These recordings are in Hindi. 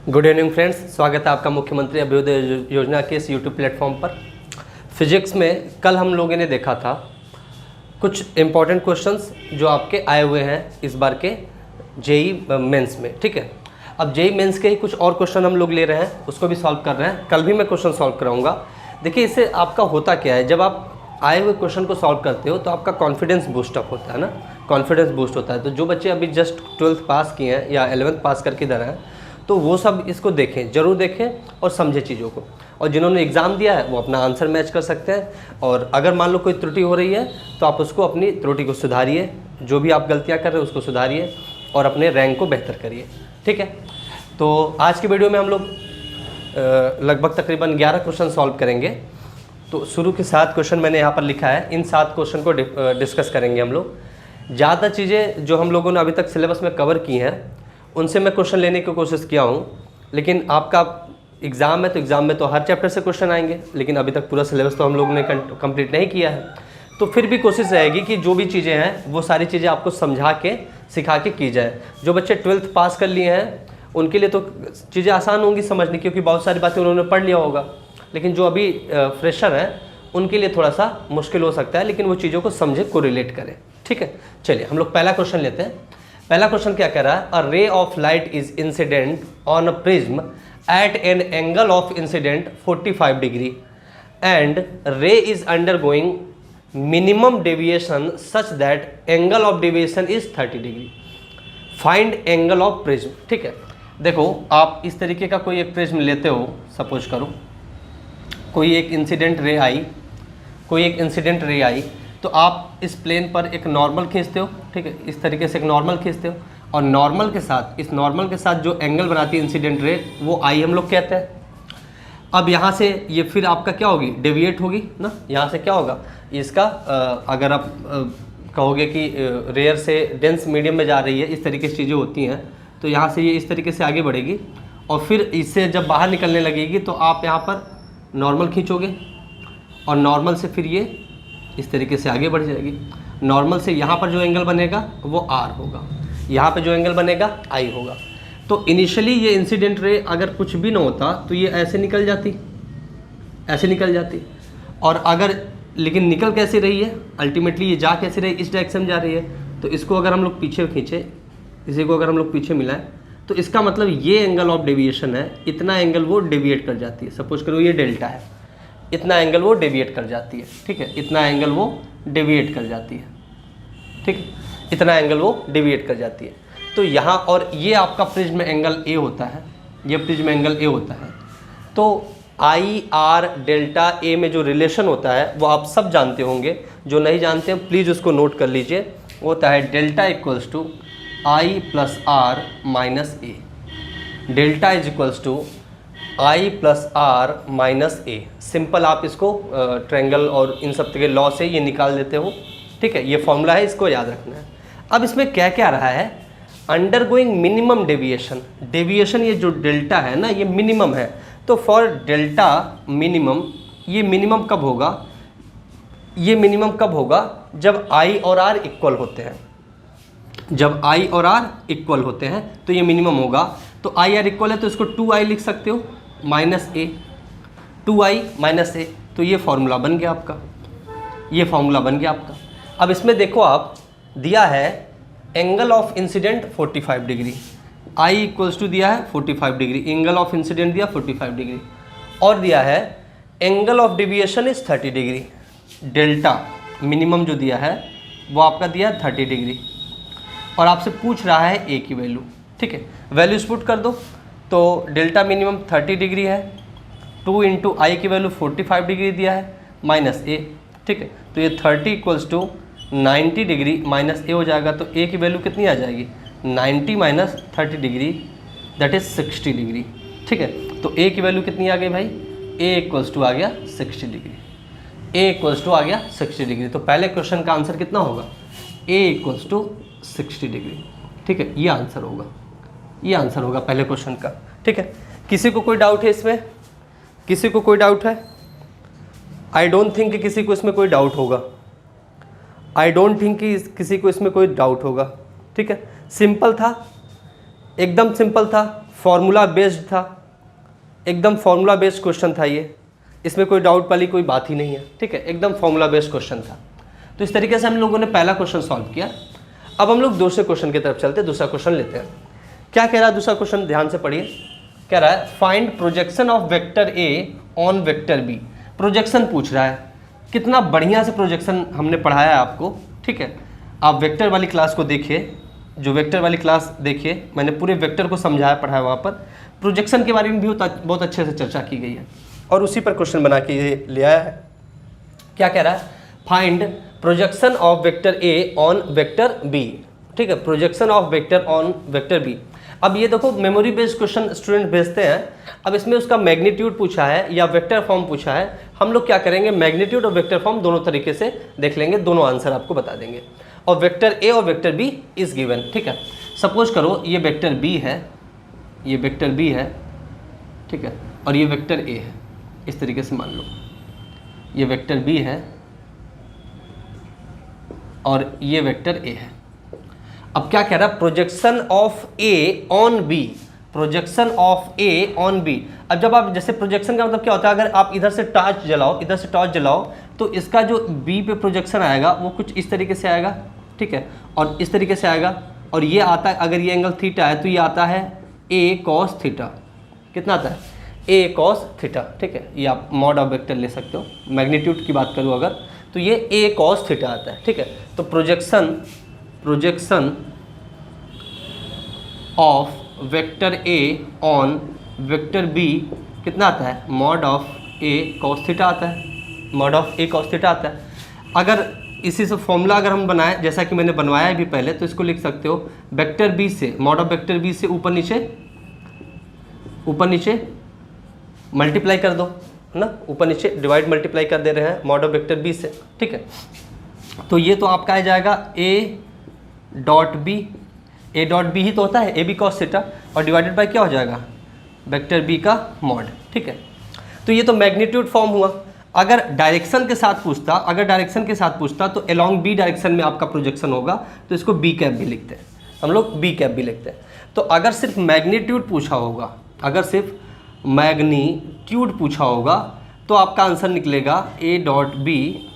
गुड इवनिंग फ्रेंड्स, स्वागत है आपका मुख्यमंत्री अभ्युदय योजना के इस यूट्यूब प्लेटफॉर्म पर। फिजिक्स में कल हम लोगों ने देखा था कुछ इम्पॉर्टेंट क्वेश्चंस जो आपके आए हुए हैं इस बार के जेई मेंस में। ठीक है, अब जेई मेंस के ही कुछ और क्वेश्चन हम लोग ले रहे हैं, उसको भी सॉल्व कर रहे हैं। कल भी मैं क्वेश्चन सॉल्व कराऊंगा। देखिए, इससे आपका होता क्या है, जब आप आए हुए क्वेश्चन को सॉल्व करते हो तो आपका कॉन्फिडेंस बूस्टअप होता है ना, कॉन्फिडेंस बूस्ट होता है। तो जो बच्चे अभी जस्ट 12th पास किए हैं या 11th पास करके इधर हैं, तो वो सब इसको देखें, ज़रूर देखें और समझें चीज़ों को। और जिन्होंने एग्ज़ाम दिया है वो अपना आंसर मैच कर सकते हैं। और अगर मान लो कोई त्रुटि हो रही है तो आप उसको, अपनी त्रुटि को सुधारिए, जो भी आप गलतियाँ कर रहे हैं उसको सुधारिए और अपने रैंक को बेहतर करिए। ठीक है, तो आज की वीडियो में हम लोग लगभग तकरीबन 11 क्वेश्चन सॉल्व करेंगे। तो शुरू के 7 क्वेश्चन मैंने यहाँ पर लिखा है, इन 7 क्वेश्चन को डिस्कस करेंगे हम लोग। ज़्यादा चीज़ें जो हम लोगों ने अभी तक सिलेबस में कवर की हैं उनसे मैं क्वेश्चन लेने की कोशिश किया हूँ, लेकिन आपका एग्ज़ाम है तो एग्ज़ाम में तो हर चैप्टर से क्वेश्चन आएंगे, लेकिन अभी तक पूरा सिलेबस तो हम लोगों ने कंप्लीट नहीं किया है। तो फिर भी कोशिश रहेगी कि जो भी चीज़ें हैं वो सारी चीज़ें आपको समझा के सिखा के की जाए। जो बच्चे 12th पास कर लिए हैं उनके लिए तो चीज़ें आसान होंगी समझनी, क्योंकि बहुत सारी बातें उन्होंने पढ़ लिया होगा। लेकिन जो अभी फ्रेशर हैं उनके लिए थोड़ा सा मुश्किल हो सकता है, लेकिन वो चीज़ों को समझे, को रिलेट करें। ठीक है, चलिए हम लोग पहला क्वेश्चन लेते हैं। पहला क्वेश्चन क्या कह रहा है, a ray of light is incident on a prism at an angle of incident 45 degree and ray is undergoing minimum deviation such that angle of deviation is 30 degree, find angle of prism. ठीक है, देखो आप इस तरीके का कोई एक प्रिज्म लेते हो, सपोज करो कोई एक इंसिडेंट रे आई, तो आप इस प्लेन पर एक नॉर्मल खींचते हो। ठीक है, इस तरीके से एक नॉर्मल खींचते हो और नॉर्मल के साथ, इस नॉर्मल के साथ जो एंगल बनाती है इंसिडेंट रे, वो आई हम लोग कहते हैं। अब यहाँ से ये फिर आपका क्या होगी, डेविएट होगी ना। यहाँ से क्या होगा इसका, अगर आप कहोगे कि रेयर से डेंस मीडियम में जा रही है, इस तरीके से चीज़ें होती हैं, तो यहाँ से ये इस तरीके से आगे बढ़ेगी और फिर इससे जब बाहर निकलने लगेगी तो आप यहाँ पर नॉर्मल खींचोगे और नॉर्मल से फिर ये इस तरीके से आगे बढ़ जाएगी। नॉर्मल से यहाँ पर जो एंगल बनेगा वो आर होगा, यहाँ पे जो एंगल बनेगा आई होगा। तो इनिशियली ये इंसिडेंट रे अगर कुछ भी ना होता तो ये ऐसे निकल जाती, ऐसे निकल जाती। और अगर, लेकिन निकल कैसे रही है, अल्टीमेटली ये जा कैसे रही, इस डायरेक्शन में जा रही है। तो इसको अगर हम लोग पीछे खींचे, इसी को अगर हम लोग पीछे मिलाएं, तो इसका मतलब ये एंगल ऑफ डेविएशन है, इतना एंगल वो डेविएट कर जाती है। सपोज करो ये डेल्टा है, इतना एंगल वो डेविएट कर जाती है। ठीक है, इतना एंगल वो डेविएट कर जाती है। ठीक है, इतना एंगल वो डेविएट कर जाती है। तो यहाँ, और ये आपका प्रिज्म एंगल ए होता है, ये प्रिज्म एंगल ए होता है। तो आई आर डेल्टा ए में जो रिलेशन होता है वो आप सब जानते होंगे, जो नहीं जानते हैं प्लीज़ उसको नोट कर लीजिए। वो होता है delta equals to I plus R minus A. Delta is equals to I plus R minus A. Simple आप इसको ट्रायंगल और इन सब के लॉ से ये निकाल देते हो। ठीक है, ये फॉर्मूला है, इसको याद रखना है। अब इसमें क्या क्या रहा है, अंडरगोइंग मिनिमम डेविएशन। डेविएशन ये जो डेल्टा है ना, ये मिनिमम है। तो फॉर डेल्टा मिनिमम, ये मिनिमम कब होगा, ये मिनिमम कब होगा, जब आई और आर इक्वल होते हैं। जब आई और आर इक्वल होते हैं तो ये मिनिमम होगा। तो आई आर इक्वल है तो इसको 2i लिख सकते हो माइनस ए, 2i माइनस ए। तो ये फॉर्मूला बन गया आपका, ये फॉर्मूला बन गया आपका। अब इसमें देखो, आप दिया है angle of incident 45 degree, i equals to दिया है 45 डिग्री, एंगल ऑफ इंसिडेंट दिया 45 डिग्री, और दिया है angle of deviation is 30 degree. Delta minimum जो दिया है वो आपका दिया है 30 डिग्री, और आपसे पूछ रहा है ए की वैल्यू। ठीक है, वैल्यूज पुट कर दो। तो डेल्टा मिनिमम 30 डिग्री है, 2 इंटू आई की वैल्यू 45 डिग्री दिया है, माइनस ए। ठीक है, तो ये 30 इक्वल्स टू 90 डिग्री माइनस ए हो जाएगा। तो ए की वैल्यू कितनी आ जाएगी, 90 minus 30 degree, that is 60 degree. ठीक है, तो ए की वैल्यू कितनी आ गई भाई, ए इक्वल्स टू आ गया 60 डिग्री, ए इक्वल्स टू आ गया 60 डिग्री। तो पहले क्वेश्चन का आंसर कितना होगा, ए इक्वल्स टू 60 डिग्री। ठीक है, ये आंसर होगा, ये आंसर होगा पहले क्वेश्चन का। ठीक है, किसी को कोई डाउट है इसमें, किसी को कोई डाउट है? आई डोंट थिंक कि किसी को इसमें कोई डाउट होगा, आई डोंट थिंक कि किसी को इसमें कोई डाउट होगा। ठीक है, सिंपल था, एकदम सिंपल था, फॉर्मूला बेस्ड था, एकदम फॉर्मूला बेस्ड क्वेश्चन था ये, इसमें कोई डाउट वाली कोई बात ही नहीं है, ठीक है, एकदम फॉर्मूला बेस्ड क्वेश्चन था। तो इस तरीके से हम लोगों ने पहला क्वेश्चन सॉल्व किया। अब हम लोग दूसरे क्वेश्चन की तरफ चलते हैं, दूसरा क्वेश्चन लेते हैं। क्या कह रहा है दूसरा क्वेश्चन, ध्यान से पढ़िए। कह रहा है find projection of vector A on vector B. Projection पूछ रहा है, कितना बढ़िया से प्रोजेक्शन हमने पढ़ाया है आपको, ठीक है। आप वेक्टर वाली क्लास को देखिए, जो वेक्टर वाली क्लास देखिए, मैंने पूरे वेक्टर को समझाया पढ़ाया, वहाँ पर प्रोजेक्शन के बारे में भी बहुत अच्छे से चर्चा की गई है और उसी पर क्वेश्चन बना के ये ले आया है। क्या कह रहा है, find projection of vector A on vector B, ठीक है, projection of vector on vector B. अब ये देखो मेमोरी बेस्ड क्वेश्चन स्टूडेंट भेजते हैं, अब इसमें उसका मैग्नीट्यूड पूछा है या वेक्टर फॉर्म पूछा है। हम लोग क्या करेंगे, मैग्नीट्यूड और वेक्टर फॉर्म दोनों तरीके से देख लेंगे, दोनों आंसर आपको बता देंगे। और वेक्टर ए और वेक्टर बी इज गिवन, ठीक है। सपोज करो ये वेक्टर बी है, ये वेक्टर बी है, ठीक है, और ये वेक्टर ए है, इस तरीके से मान लो ये वेक्टर बी है और ये वेक्टर ए है। अब क्या कह रहा है, projection of A on B, projection of A on B. अब जब आप जैसे प्रोजेक्शन का मतलब क्या होता है, अगर आप इधर से टॉर्च जलाओ, इधर से टॉर्च जलाओ, तो इसका जो बी पे प्रोजेक्शन आएगा वो कुछ इस तरीके से आएगा, ठीक है, और इस तरीके से आएगा। और ये आता है, अगर ये एंगल थीटा है तो ये आता है ए कॉस थीटा। कितना आता है, ए कॉस थीटा, ठीक है। ये आप मॉड ऑफ वेक्टर ले सकते हो। मैग्नीट्यूड की बात करूँ अगर, तो ये ए कॉस थीटा आता है, ठीक है। तो projection of vector A on vector B कितना आता है, mod of A cos theta आता है, mod of A cos theta आता है। अगर इसी से फॉर्मूला अगर हम बनाएं, जैसा कि मैंने बनवाया है भी पहले, तो इसको लिख सकते हो वेक्टर बी से, मॉड ऑफ वेक्टर बी से ऊपर नीचे मल्टीप्लाई कर दो, है ना, ऊपर नीचे डिवाइड मल्टीप्लाई कर दे रहे हैं मॉड ऑफ वेक्टर बी से, ठीक है। तो ये तो आपका आ जाएगा A dot B, A dot B ही तो होता है ए बी कॉस थीटा, और डिवाइडेड बाय क्या हो जाएगा, वेक्टर बी का मॉड, ठीक है। तो ये तो मैग्नीट्यूड फॉर्म हुआ। अगर डायरेक्शन के साथ पूछता तो अलोंग बी डायरेक्शन में आपका प्रोजेक्शन होगा, तो इसको बी कैप भी लिखते हैं हम लोग, बी कैप भी लिखते हैं। तो अगर सिर्फ मैग्नीट्यूड पूछा होगा, तो आपका आंसर निकलेगा A dot B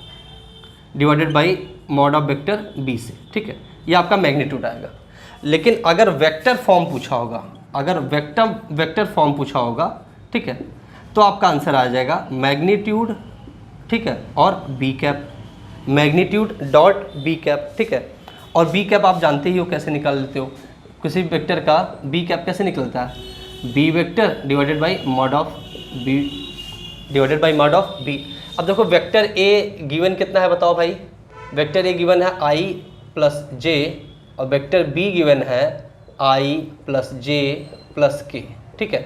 divided by mod of vector B से, ठीक है, ये आपका मैग्नीट्यूड आएगा। लेकिन अगर वेक्टर फॉर्म पूछा होगा, ठीक है, तो आपका आंसर आ जाएगा मैग्नीट्यूड, ठीक है, और B cap, magnitude dot B cap, ठीक है। और बी कैप आप जानते ही हो कैसे निकाल लेते हो, किसी वेक्टर का बी कैप कैसे निकलता है, B vector divided by mod of B. अब देखो वेक्टर ए गिवन कितना है बताओ भाई, वेक्टर ए गिवन है आई प्लस जे, और वेक्टर बी गिवन है I plus J plus K, ठीक है।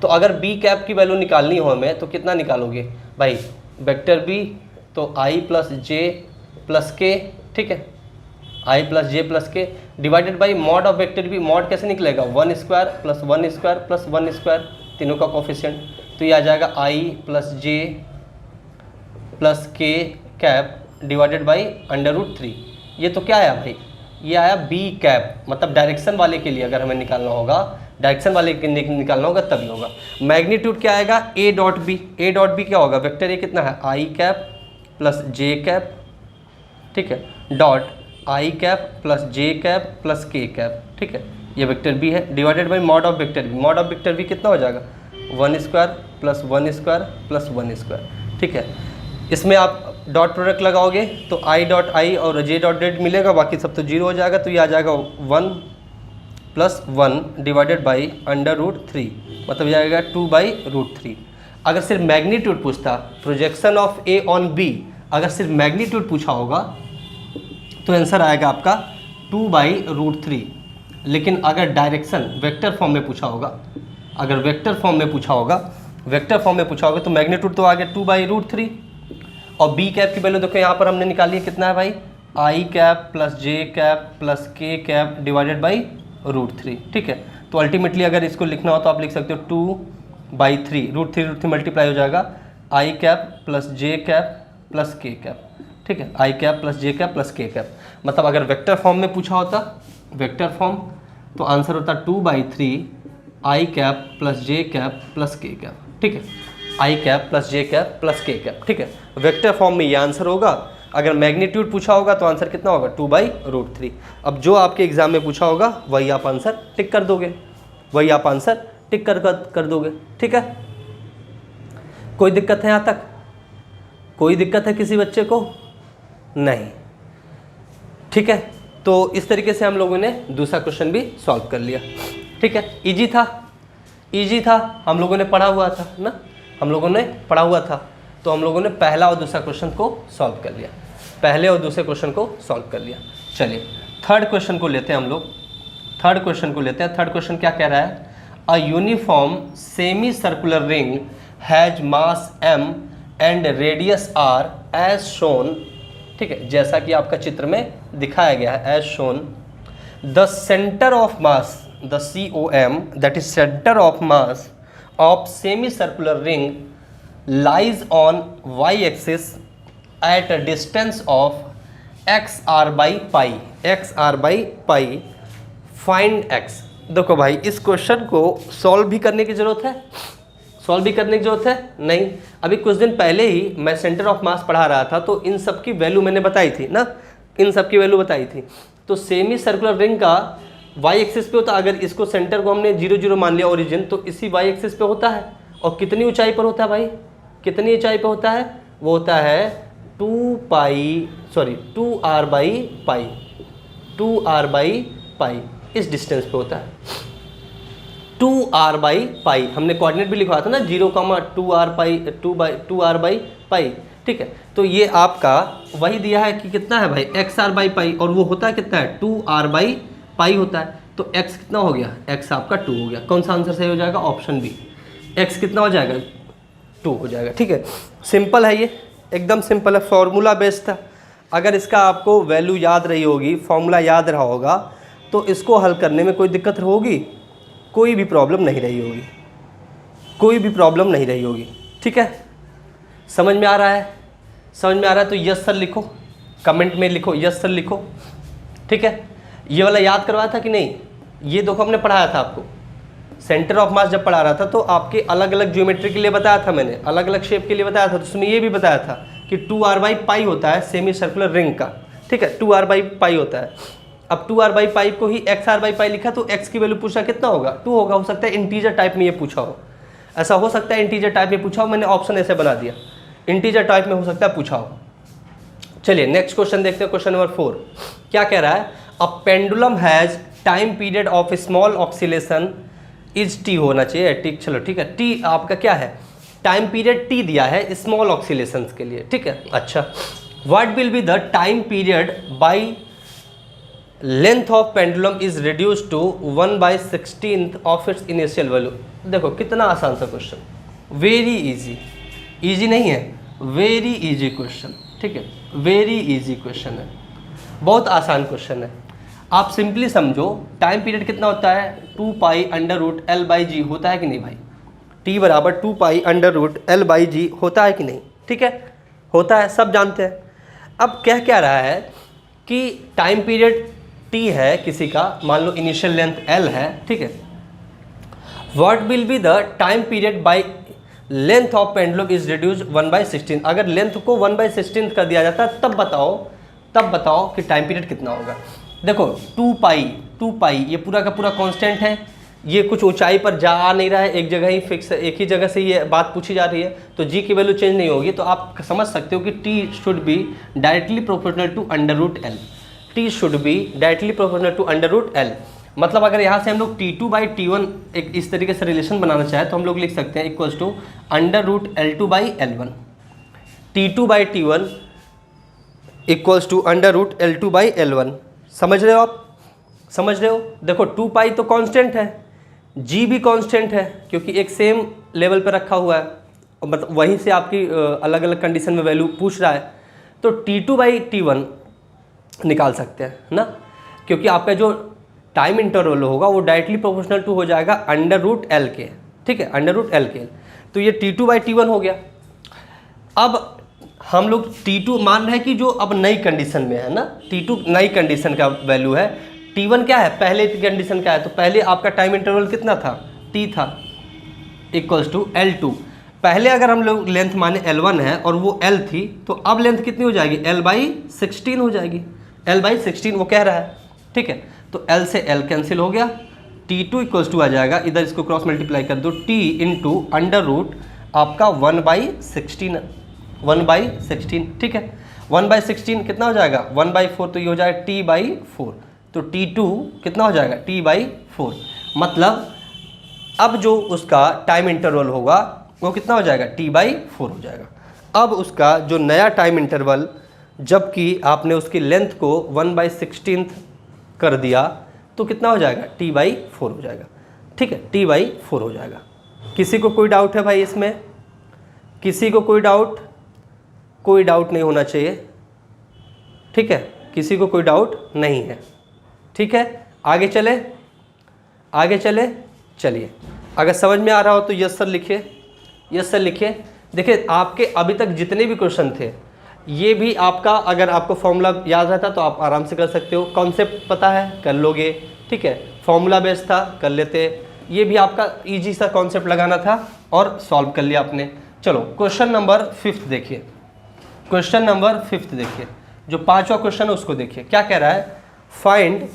तो अगर बी कैप की वैल्यू निकालनी हो हमें, तो कितना निकालोगे भाई, वेक्टर बी तो आई प्लस जे प्लस के, ठीक है, I plus J plus K divided by mod of vector B. मॉड कैसे निकलेगा, 1 square plus 1 square plus 1 square, तीनों का कोफिशिएंट, तो ये आ जाएगा I plus J plus K cap divided by √3। ये तो क्या आया भाई, ये आया बी कैप, मतलब डायरेक्शन वाले के लिए अगर हमें निकालना होगा, तभी होगा। मैग्नीट्यूड क्या आएगा, A dot B, A dot B क्या होगा, वेक्टर ए कितना है, I cap plus J cap, ठीक है, dot I cap plus J cap plus K cap, ठीक है, ये वेक्टर बी है, divided by mod of vector B. Mod of vector B कितना हो जाएगा, 1 square plus 1 square plus 1 square, ठीक है। इसमें आप डॉट प्रोडक्ट लगाओगे तो आई डॉट आई और जे डॉट जेड मिलेगा, बाकी सब तो जीरो हो जाएगा, तो ये आ जाएगा 1 प्लस 1 डिवाइडेड बाई √3, मतलब ये आएगा 2/√3। अगर सिर्फ मैग्नीट्यूड पूछता, projection of A on B, अगर सिर्फ मैग्नीट्यूड पूछा होगा तो आंसर आएगा आपका 2/√3। लेकिन अगर डायरेक्शन वेक्टर फॉर्म में पूछा होगा, वेक्टर फॉर्म में पूछा होगा तो मैग्नीट्यूड तो आ गया 2/√3। और बी कैप की वैल्यू देखो यहाँ पर हमने निकाली है, कितना है भाई, आई cap plus J cap plus K cap divided by √3, ठीक है। तो अल्टीमेटली अगर इसको लिखना हो तो आप लिख सकते हो 2/3, √3 मल्टीप्लाई हो जाएगा, आई cap plus J cap plus K cap, ठीक है, I cap plus J cap plus K cap. मतलब अगर वेक्टर फॉर्म में पूछा होता, वेक्टर फॉर्म, तो आंसर होता 2/3 आई cap plus J cap plus K cap, ठीक है, I cap plus J cap plus K cap, ठीक है। वेक्टर फॉर्म में ये आंसर होगा। अगर मैग्नीट्यूड पूछा होगा तो आंसर कितना होगा 2/√3। अब जो आपके एग्जाम में पूछा होगा वही आप आंसर टिक कर दोगे, वही आप आंसर टिक कर दोगे, ठीक है। कोई दिक्कत है यहाँ तक? कोई दिक्कत है किसी बच्चे को? नहीं, ठीक है। तो इस तरीके से हम लोगों ने दूसरा क्वेश्चन भी सॉल्व कर लिया, ठीक है। इजी था, इजी था, हम लोगों ने पढ़ा हुआ था ना, हम लोगों ने पढ़ा हुआ था। तो हम लोगों ने पहला और दूसरा क्वेश्चन को सॉल्व कर लिया, पहले और दूसरे क्वेश्चन को सॉल्व कर लिया। चलिए थर्ड क्वेश्चन को लेते हैं हम लोग, थर्ड क्वेश्चन को लेते हैं। थर्ड क्वेश्चन क्या कह रहा है? A uniform semi circular ring has mass m and radius r as shown, ठीक है, जैसा कि आपका चित्र में दिखाया गया है, as shown. The centre of mass, the COM, that is centre of mass of semi circular ring lies on y-axis at a distance of xr/pi, find x। देखो भाई, इस क्वेश्चन को सॉल्व भी करने की ज़रूरत है, सॉल्व भी करने की ज़रूरत है नहीं। अभी कुछ दिन पहले ही मैं सेंटर ऑफ मास पढ़ा रहा था, तो इन सब की वैल्यू मैंने बताई थी ना, इन सब की वैल्यू बताई थी। तो सेमी सर्कुलर रिंग का y एक्सिस पे होता है, अगर इसको सेंटर को हमने 0 0 मान लिया ओरिजिन, तो इसी y एक्सिस पे होता है। और कितनी ऊंचाई पर होता है भाई? कितनी ऊंचाई पे होता है? वो होता है 2r/पाई, इस डिस्टेंस पे होता है 2r/पाई। हमने कोऑर्डिनेट भी लिखवा था ना, 0,2r/पाई, ठीक है। तो ये आपका वही दिया है कि कितना है भाई, xr/पाई, और वो होता है कितना है 2r/पाई होता है। तो x कितना हो गया? x आपका 2 हो गया। कौन सा आंसर सही हो जाएगा? Option B. x कितना हो जाएगा? 2 हो जाएगा, ठीक है। सिंपल है, ये एकदम सिंपल है, फॉर्मूला बेस्ड था। अगर इसका आपको वैल्यू याद रही होगी, फॉर्मूला याद रहा होगा, तो इसको हल करने में कोई दिक्कत होगी? कोई भी प्रॉब्लम नहीं रही होगी, कोई भी प्रॉब्लम नहीं रही होगी, ठीक है। समझ में आ रहा है? समझ में आ रहा है तो यस सर लिखो, कमेंट में लिखो यस सर लिखो, ठीक है। ये वाला याद करवाया था कि नहीं? ये देखो हमने पढ़ाया था आपको, सेंटर ऑफ मास जब पढ़ा रहा था तो आपके अलग अलग ज्योमेट्री के लिए बताया था मैंने, अलग अलग शेप के लिए बताया था। तो उसमें ये भी बताया था कि 2r/पाई होता है सेमी सर्कुलर रिंग का, ठीक है, 2r/पाई होता है। अब 2r/पाई को ही xr/पाई लिखा, तो x की वैल्यू पूछा कितना होगा? 2 होगा। हो सकता है इंटीजर टाइप में ये पूछा हो, ऐसा हो सकता है इंटीजर टाइप में पूछा हो, मैंने ऑप्शन ऐसे बना दिया, इंटीजर टाइप में हो सकता है पूछा हो। चलिए नेक्स्ट क्वेश्चन देखते हैं, क्वेश्चन नंबर 4 क्या कह रहा है? A pendulum has time period of small oscillation is t होना चाहिए, ठीक, चलो ठीक है, t आपका क्या है? टाइम पीरियड t दिया है स्मॉल ऑक्सीलेशंस के लिए, ठीक है। अच्छा, what will be the time period by length of pendulum is reduce to 1/16 of its initial value. देखो कितना आसान सा क्वेश्चन, वेरी इजी, इजी नहीं है, वेरी इजी क्वेश्चन, ठीक है, वेरी इजी क्वेश्चन है, बहुत आसान क्वेश्चन है। आप सिंपली समझो, टाइम पीरियड कितना होता है? 2π√L/g होता है कि नहीं भाई? t बराबर 2π√L/g होता है कि नहीं? ठीक है, होता है, सब जानते हैं। अब क्या रहा है कि टाइम पीरियड t है किसी का, मान लो इनिशियल लेंथ L है, ठीक है। What will be the time period by length of pendulum is reduce 1/16। अगर लेंथ को 1/16 कर दिया जाता है तब बताओ कि टाइम पीरियड कितना होगा। देखो 2π ये पूरा का पूरा कांस्टेंट है, ये कुछ ऊंचाई पर जा नहीं रहा है, एक जगह ही फिक्स है, एक ही जगह से ये बात पूछी जा रही है, तो g की वैल्यू चेंज नहीं होगी। तो आप समझ सकते हो कि t should be directly proportional to √L, t should be directly proportional to √L। मतलब अगर यहाँ से हम लोग T2/T1 एक इस तरीके से रिलेशन बनाना चाहे तो हम लोग लिख सकते हैं equals to √L2/L1, T2/T1 equals to √L2/L1। समझ रहे हो आप? समझ रहे हो? देखो 2π तो कांस्टेंट है, g भी कांस्टेंट है, क्योंकि एक सेम लेवल पर रखा हुआ है, और मतलब वहीं से आपकी अलग अलग कंडीशन में वैल्यू पूछ रहा है। तो T2/T1 निकाल सकते हैं ना, क्योंकि आपका जो टाइम इंटरवल होगा वो डायरेक्टली प्रोपोर्शनल टू हो जाएगा √L के, ठीक है, √L के। तो ये T2/T1 हो गया। अब हम लोग T2 मान रहे हैं कि जो अब नई कंडीशन में है ना, T2 नई कंडीशन का वैल्यू है, T1 क्या है? पहले की कंडीशन क्या है? तो पहले आपका टाइम इंटरवल कितना था? T था इक्वल्स टू L2। पहले अगर हम लोग लेंथ माने L1 है और वो L थी, तो अब लेंथ कितनी हो जाएगी, L/16 हो जाएगी। L/16 वो कह रहा है, ठीक है। तो L से L कैंसिल हो गया, T2 इक्वल्स टू आ जाएगा, इधर इसको क्रॉस मल्टीप्लाई कर दो, T इंटू अंडर रूट आपका 1/16, ठीक है। 1/16 कितना हो जाएगा, 1/4, तो ये हो जाएगा T/4। तो T2 कितना हो जाएगा, T/4। मतलब अब जो उसका टाइम इंटरवल होगा वो कितना हो जाएगा, T/4 हो जाएगा। अब उसका जो नया टाइम इंटरवल, जबकि आपने उसकी लेंथ को 1/16 कर दिया, तो कितना हो जाएगा, T/4 हो जाएगा, ठीक है, T/4 हो जाएगा। किसी को कोई डाउट है भाई इसमें, किसी को कोई डाउट? कोई डाउट नहीं होना चाहिए, ठीक है, किसी को कोई डाउट नहीं है, ठीक है। आगे चले, आगे चले, चलिए। अगर समझ में आ रहा हो तो यस सर लिखिए, यस सर लिखिए। देखिए आपके अभी तक जितने भी क्वेश्चन थे, ये भी आपका, अगर आपको फॉर्मूला याद रहता तो आप आराम से कर सकते हो, कॉन्सेप्ट पता है कर लोगे, ठीक है, फॉर्मूला बेस्ड था कर लेते, ये भी आपका इजी सा कॉन्सेप्ट लगाना था और सॉल्व कर लिया आपने। चलो क्वेश्चन नंबर 5 देखिए, क्वेश्चन नंबर 5 देखिए, जो 5वां क्वेश्चन है उसको देखिए, क्या कह रहा है, find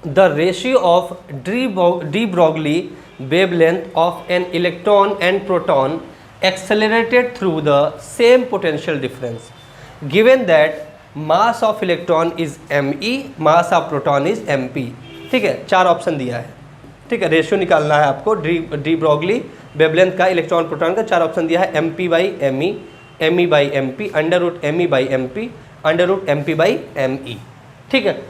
the ratio of de Broglie wavelength of an electron and proton accelerated through the same potential difference given that mass of electron is me, mass of proton is mp। ठीक है, 4 ऑप्शन दिया है, ठीक है, रेशियो निकालना है आपको डी ब्रॉगली वेवलेंथ का इलेक्ट्रॉन प्रोटॉन का, 4 ऑप्शन दिया है, mp/me, me/mp, √me/mp, √mp/me, ठीक है।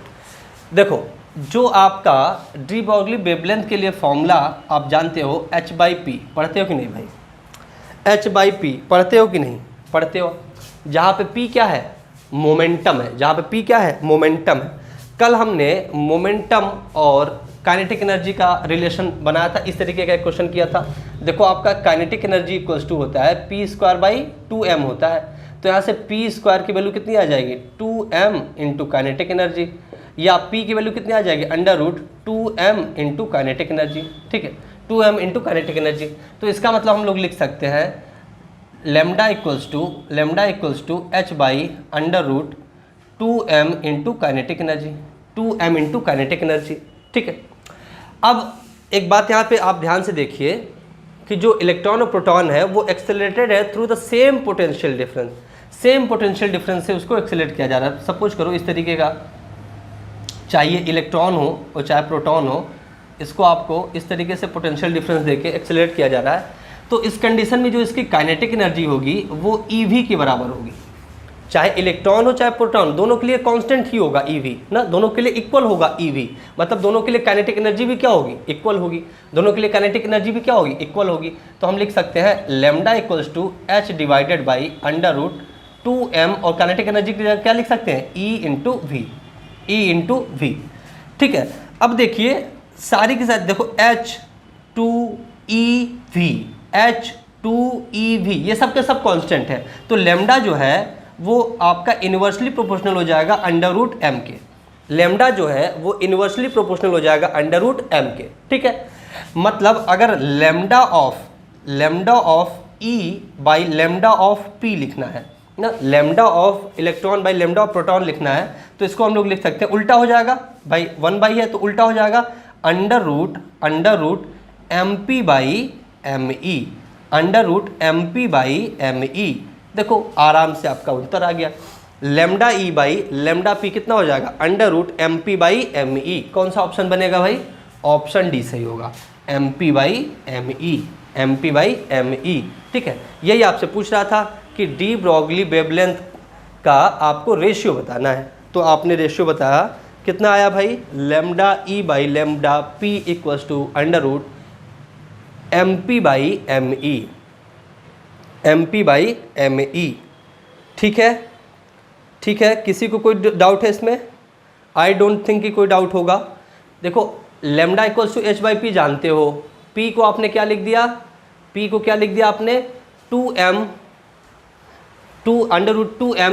देखो जो आपका डी ब्रॉगली वेवलेंथ के लिए फॉर्मूला आप जानते हो, h/p, पढ़ते हो कि नहीं भाई, h/p पढ़ते हो कि नहीं, पढ़ते हो। जहाँ पे p क्या है, मोमेंटम है, जहाँ पे p क्या है, मोमेंटम है। कल हमने मोमेंटम और काइनेटिक एनर्जी का रिलेशन बनाया था, इस तरीके का एक क्वेश्चन किया था। देखो आपका काइनेटिक एनर्जी इक्वल्स टू होता है p²/2m होता है, तो यहाँ से p² की वैल्यू कितनी आ जाएगी, 2m इंटू काइनेटिक एनर्जी, या p की वैल्यू कितनी आ जाएगी, √2m इंटू काइनेटिक एनर्जी, ठीक है, 2m इंटू काइनेटिक एनर्जी। तो इसका मतलब हम लोग लिख सकते हैं lambda equals to h/√2m into kinetic energy, 2m into kinetic energy, ठीक है। अब एक बात यहाँ पे आप ध्यान से देखिए कि जो इलेक्ट्रॉन और प्रोटॉन है वो एक्सेलरेटेड है through the same potential difference, same potential difference से उसको एक्सेलरेट किया जा रहा है। सपोज करो इस तरीके का, चाहिए इलेक्ट्रॉन हो और चाहे प्रोटॉन हो, इसको आपको इस तरीके से पोटेंशियल डिफरेंस देके एक्सेलरेट किया जा रहा है, तो इस कंडीशन में जो इसकी काइनेटिक एनर्जी होगी वो EV के बराबर होगी। चाहे इलेक्ट्रॉन हो चाहे प्रोटॉन, दोनों के लिए कांस्टेंट ही होगा EV ना, दोनों के लिए इक्वल होगा EV, मतलब दोनों के लिए काइनेटिक एनर्जी भी क्या होगी, इक्वल होगी, दोनों के लिए काइनेटिक एनर्जी भी क्या होगी, इक्वल होगी। तो हम लिख सकते हैं लेमडा इक्वल्स टू h/√2m, और काइनेटिक एनर्जी की जगह क्या लिख सकते हैं, E इंटू V, ठीक है। अब देखिए सारी के साथ देखो H2EV ये सब के सब कांस्टेंट है, तो लेमडा जो है वो आपका इन्वर्सली प्रोपोर्शनल हो जाएगा √m के, लेमडा जो है वो इन्वर्सली प्रोपोर्शनल हो जाएगा √m के, ठीक है। मतलब अगर लेमडा ऑफ E/लेमडा ऑफ P लिखना है ना, lambda of electron by lambda of proton लिखना है, तो इसको हम लोग लिख सकते हैं, उल्टा हो जाएगा भाई, 1/, है तो उल्टा हो जाएगा √MP/me, देखो आराम से आपका उत्तर आ गया, लेमडा E/लेमडा P कितना हो जाएगा, √MP/me। कौन सा ऑप्शन बनेगा भाई, ऑप्शन डी सही होगा, MP/me, ठीक है। यही आपसे पूछ रहा था कि डी ब्रॉगली वेवलेंथ का आपको रेशियो बताना है, तो आपने रेशियो बताया, कितना आया भाई, लेमडा E/लेमडा P इक्वल्स टू √MP/me, ठीक है, ठीक है। किसी को कोई डाउट है इसमें, आई डोंट थिंक कि कोई डाउट होगा। देखो लेमडा इक्वल्स टू h/p जानते हो, P को आपने क्या लिख दिया, P को क्या लिख दिया आपने, 2m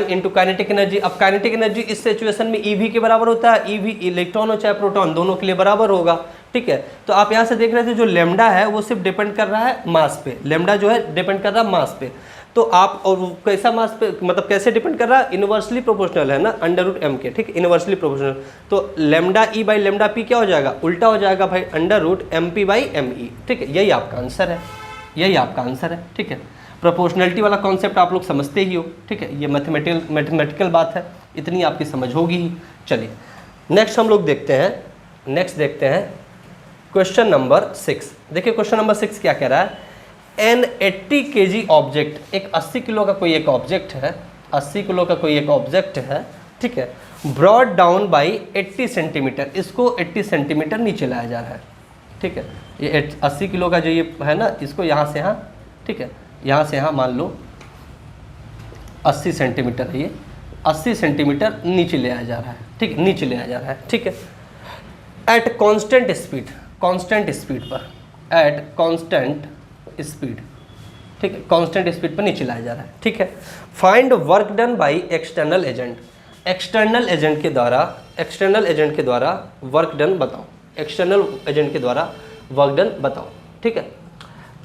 इंटू काइनेटिक एनर्जी। अब काइनेटिक एनर्जी इस सिचुएशन में EV के बराबर होता है, EV इलेक्ट्रॉन हो चाहे प्रोटॉन दोनों के लिए बराबर होगा, ठीक है। तो आप यहाँ से देख रहे थे जो लेमडा है वो सिर्फ डिपेंड कर रहा है मास पे, लेमडा जो है डिपेंड कर रहा है मास पे। तो आप और कैसा मास पे, मतलब कैसे डिपेंड कर रहा है, इनवर्सली प्रोपोर्शनल है ना, √m के, ठीक, इनवर्सली प्रोपोर्शनल। तो lambda E by lambda P क्या हो जाएगा, उल्टा हो जाएगा भाई, √mp बाई me, ठीक है। यही आपका आंसर है, यही आपका आंसर है, ठीक है। प्रोपोर्शनलिटी वाला कॉन्सेप्ट आप लोग समझते ही हो, ठीक है, ये मैथमेटिकल बात है, इतनी आपकी समझ होगी ही। चलिए नेक्स्ट हम लोग देखते हैं, नेक्स्ट देखते हैं क्वेश्चन नंबर 6। देखिए क्वेश्चन नंबर 6 क्या कह रहा है, एन 80 kg ऑब्जेक्ट, एक 80 किलो का कोई एक ऑब्जेक्ट है, 80 किलो का कोई एक ऑब्जेक्ट है, ठीक है, ब्रॉड डाउन बाई 80 सेंटीमीटर, इसको 80 सेंटीमीटर नीचे लाया जा रहा है, ठीक है। ये 80 किलो का जो ये है ना, इसको यहाँ से यहाँ, ठीक है, यहाँ से यहाँ मान लो 80 सेंटीमीटर है, ये 80 सेंटीमीटर नीचे ले आया जा रहा है, ठीक है, नीचे ले आया जा रहा है, ठीक है, at constant speed, constant speed पर, एट कांस्टेंट स्पीड, ठीक है, कांस्टेंट स्पीड पर नीचे लाया जा रहा है, ठीक है। Find work done by external agent, external agent के द्वारा, एक्सटर्नल एजेंट के द्वारा वर्क डन बताओ, एक्सटर्नल एजेंट के द्वारा वर्क डन बताओ, ठीक है।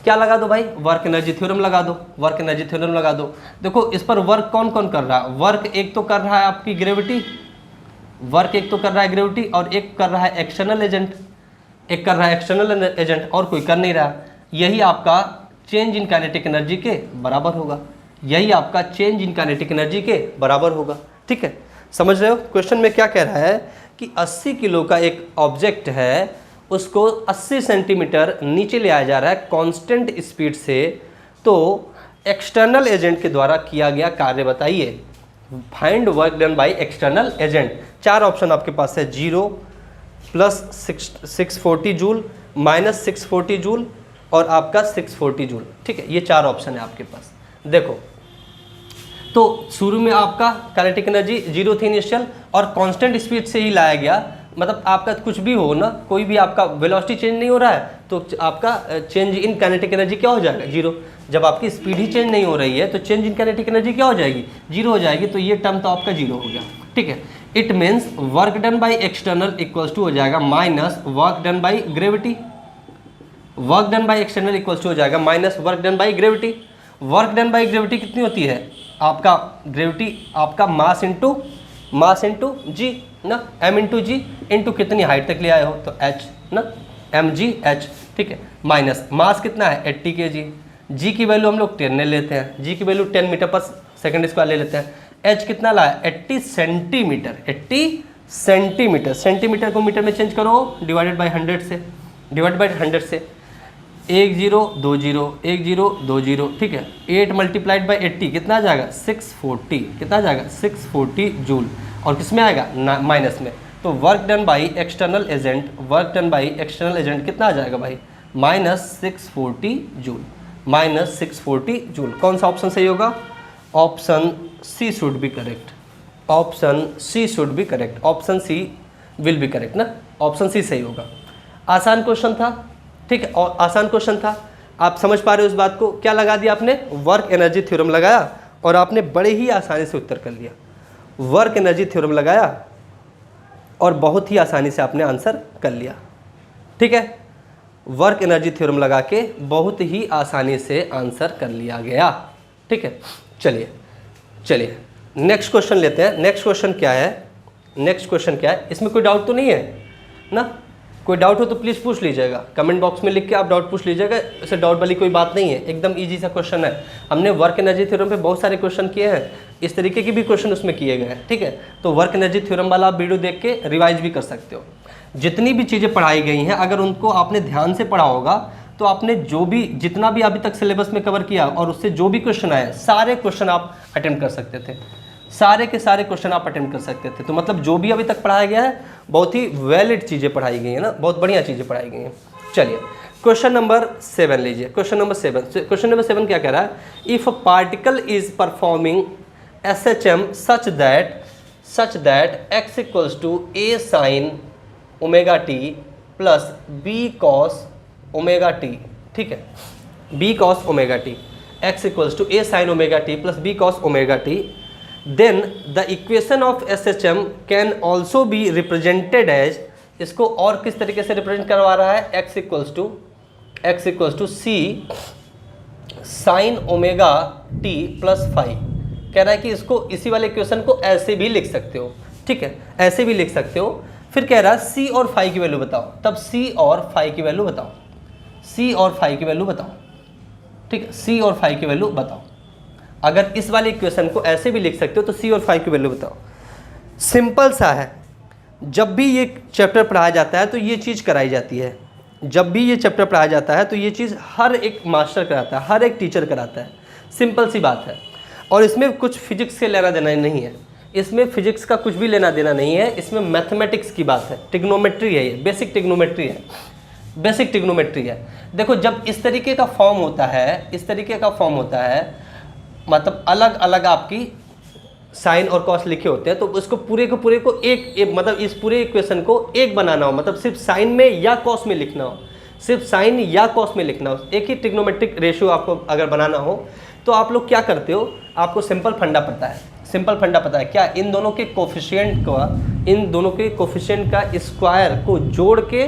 क्या लगा दो भाई, वर्क एनर्जी थ्योरम लगा दो, वर्क एनर्जी थ्योरम लगा दो। देखो इस पर वर्क कौन कौन कर रहा है, वर्क एक तो कर रहा है आपकी ग्रेविटी, वर्क एक तो कर रहा है ग्रेविटी, और एक कर रहा है एक्सटर्नल एजेंट, एक कर रहा है एक्सटर्नल एजेंट, और कोई कर नहीं रहा। यही आपका चेंज इन काइनेटिक एनर्जी के बराबर होगा, यही आपका चेंज इन काइनेटिक एनर्जी के बराबर होगा, ठीक है। समझ रहे हो क्वेश्चन में क्या कह रहा है कि 80 किलो का एक ऑब्जेक्ट है, उसको 80 सेंटीमीटर नीचे ले आया जा रहा है कांस्टेंट स्पीड से, तो एक्सटर्नल एजेंट के द्वारा किया गया कार्य बताइए। Find work done by external agent. 4 option आपके पास है, 0 प्लस 640 जूल, माइनस 640 जूल, और आपका 640 जूल, ठीक है, ये 4 ऑप्शन है आपके पास। देखो तो शुरू में आपका काइनेटिक एनर्जी 0 थी इनिशियल, और कांस्टेंट स्पीड से ही लाया गया, मतलब आपका कुछ भी हो ना, कोई भी आपका वेलोसिटी चेंज नहीं हो रहा है, तो आपका चेंज इन काइनेटिक एनर्जी क्या हो जाएगा, 0। जब आपकी स्पीड ही चेंज नहीं हो रही है तो चेंज इन काइनेटिक एनर्जी क्या हो जाएगी, 0 हो जाएगी। तो ये टर्म तो आपका 0 हो गया, ठीक है। It means work done by external equals to हो जाएगा minus work done by gravity, work done by external equals to हो जाएगा minus work done by gravity. Work done by gravity कितनी होती है, आपका ग्रेविटी आपका मास इंटू जी ना, m इंटू जी इंटू कितनी हाइट तक ले आए हो, तो h ना, mgh, ठीक है, माइनस मास कितना है 80 kg, g की वैल्यू हम लोग 10 ले लेते हैं, g की वैल्यू 10 मीटर पर सेकंड स्क्वायर ले लेते हैं, h कितना लाया 80 सेंटीमीटर, 80 सेंटीमीटर, सेंटीमीटर को मीटर में चेंज करो, डिवाइडेड बाई 100 से, डिवाइड बाई 100 से, 1 0 2 0 1 0 2 0, ठीक है। 8 मल्टीप्लाइड बाई 80 कितना आ जाएगा 640, कितना आ जाएगा 640 जूल, और किस में आएगा माइनस में। तो work done by external agent, work done by external agent कितना आ जाएगा भाई, माइनस 640 जूल, माइनस 640 जूल। कौन सा ऑप्शन सही होगा, option C should be correct, option C should be correct, option C will be correct ना, ऑप्शन सी सही होगा। आसान क्वेश्चन था, ठीक है, और आसान क्वेश्चन था, आप समझ पा रहे हो उस बात को। क्या लगा दिया आपने, वर्क एनर्जी थ्योरम लगाया, और आपने बड़े ही आसानी से उत्तर कर लिया। वर्क एनर्जी थ्योरम लगाया और बहुत ही आसानी से आपने आंसर कर लिया, ठीक है। वर्क एनर्जी थ्योरम लगा के बहुत ही आसानी से आंसर कर लिया गया, ठीक है। चलिए चलिए नेक्स्ट क्वेश्चन लेते हैं। नेक्स्ट क्वेश्चन क्या है, नेक्स्ट क्वेश्चन क्या है, इसमें कोई डाउट तो नहीं है ना, कोई डाउट हो तो प्लीज़ पूछ लीजिएगा, कमेंट बॉक्स में लिख के आप डाउट पूछ लीजिएगा, इसे डाउट वाली कोई बात नहीं है, एकदम इजी सा क्वेश्चन है। हमने वर्क एनर्जी थ्योरम पे बहुत सारे क्वेश्चन किए हैं, इस तरीके के भी क्वेश्चन उसमें किए गए हैं, ठीक है। तो वर्क एनर्जी थ्योरम वाला आप वीडियो देख के रिवाइज भी कर सकते हो। जितनी भी चीज़ें पढ़ाई गई हैं, अगर उनको आपने ध्यान से पढ़ा होगा तो आपने जो भी जितना भी अभी तक सिलेबस में कवर किया और उससे जो भी क्वेश्चन आए, सारे क्वेश्चन आप अटेम्प्ट कर सकते थे, सारे के सारे क्वेश्चन आप अटेम्प्ट कर सकते थे। तो मतलब जो भी अभी तक पढ़ाया गया है बहुत ही वैलिड चीज़ें पढ़ाई गई हैं ना, बहुत बढ़िया चीज़ें पढ़ाई गई हैं। चलिए क्वेश्चन नंबर 7 लीजिए, क्वेश्चन नंबर 7। क्वेश्चन नंबर 7 क्या कह रहा है, if particle is performing SHM such that x equals to a sin omega t plus b cos omega t, ठीक है, b cos omega t, x equals to a sin omega t plus b cos omega t, then the equation of SHM can also be represented as इसको और किस तरीके से रिप्रेजेंट करवा रहा है, x equals to C sine omega T plus phi. कह रहा है कि इसको इसी वाले इक्वेशन को ऐसे भी लिख सकते हो, ठीक है, ऐसे भी लिख सकते हो। फिर कह रहा है सी और फाई की वैल्यू बताओ, तब सी और फाई की वैल्यू बताओ, सी और फाई की वैल्यू बताओ, ठीक है, सी और फाई की वैल्यू बताओ। अगर इस वाले इक्वेशन को ऐसे भी लिख सकते हो तो सी और फाई की वैल्यू बताओ। सिंपल सा है, जब भी ये चैप्टर पढ़ाया जाता है तो ये चीज़ कराई जाती है। जब भी ये चैप्टर पढ़ाया जाता है तो ये चीज़ हर एक मास्टर कराता है, हर एक टीचर कराता है। सिंपल सी बात है। और इसमें कुछ फिजिक्स से लेना देना नहीं है, इसमें फिजिक्स का कुछ भी लेना देना नहीं है, इसमें मैथमेटिक्स की बात है, ट्रिग्नोमेट्री है, ये बेसिक ट्रिग्नोमेट्री है, बेसिक ट्रिग्नोमेट्री है। देखो जब इस तरीके का फॉर्म होता है, इस तरीके का फॉर्म होता है, मतलब अलग अलग आपकी साइन और कॉस लिखे होते हैं, तो उसको पूरे को एक मतलब इस पूरे इक्वेशन को एक बनाना हो, मतलब सिर्फ साइन में या कॉस में लिखना हो, सिर्फ साइन या कॉस में लिखना हो, एक ही ट्रिग्नोमेट्रिक रेशियो आपको अगर बनाना हो तो आप लोग क्या करते हो, आपको सिंपल फंडा पता है, सिंपल फंडा पता है क्या, इन दोनों के कोफिशिएंट का स्क्वायर को जोड़ के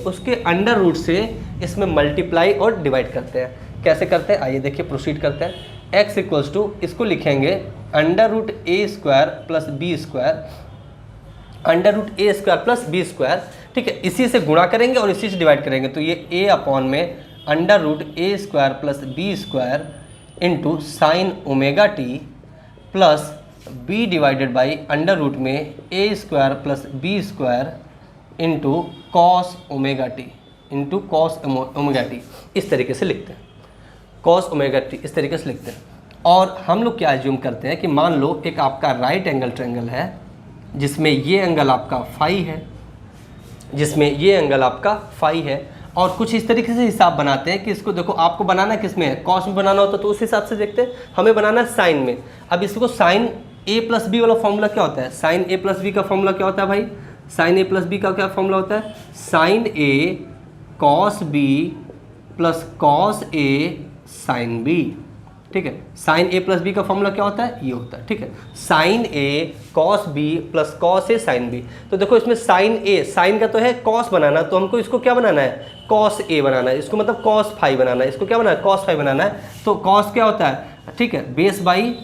उसके अंडर रूट से इसमें मल्टीप्लाई और डिवाइड करते हैं। कैसे करते हैं आइए देखिए, प्रोसीड करते हैं। x इक्वल्स टू इसको लिखेंगे under root A square plus B square, under root A square plus B square, ठीक है, इसी से गुणा करेंगे और इसी से डिवाइड करेंगे, तो ये a अपॉन में under root A square plus B square into sine omega T plus b divided by under root में A square plus B square into cos omega T, into cos omega T, इस तरीके से लिखते हैं, कॉस ओमेगा टी इस तरीके से लिखते हैं। और हम लोग क्या एज्यूम करते हैं कि मान लो एक आपका राइट एंगल ट्रायंगल है जिसमें ये एंगल आपका फाई है, जिसमें ये एंगल आपका फाई है, और कुछ इस तरीके से हिसाब बनाते हैं कि इसको देखो आपको बनाना किस में है, कॉस में बनाना होता तो उस हिसाब से देखते हैं, हमें बनाना है साइन में। अब इसको साइन ए प्लस बी वाला फॉर्मूला क्या होता है, साइन ए प्लस बी का फॉर्मूला क्या होता है भाई, साइन ए प्लस बी का क्या फॉर्मूला होता है, sign A cos B plus cos A sine B, ठीक है, साइन ए प्लस बी का फॉर्मूला क्या होता है, ये होता है, ठीक है, sign A cos B plus cos A sine B. तो देखो इसमें साइन ए, साइन का तो है कॉस बनाना, तो हमको इसको क्या बनाना है, कॉस ए बनाना है, इसको मतलब कॉस फाई बनाना है, इसको क्या बनाना है, कॉस फाई बनाना है। तो कॉस क्या होता है, ठीक है, बेस बाई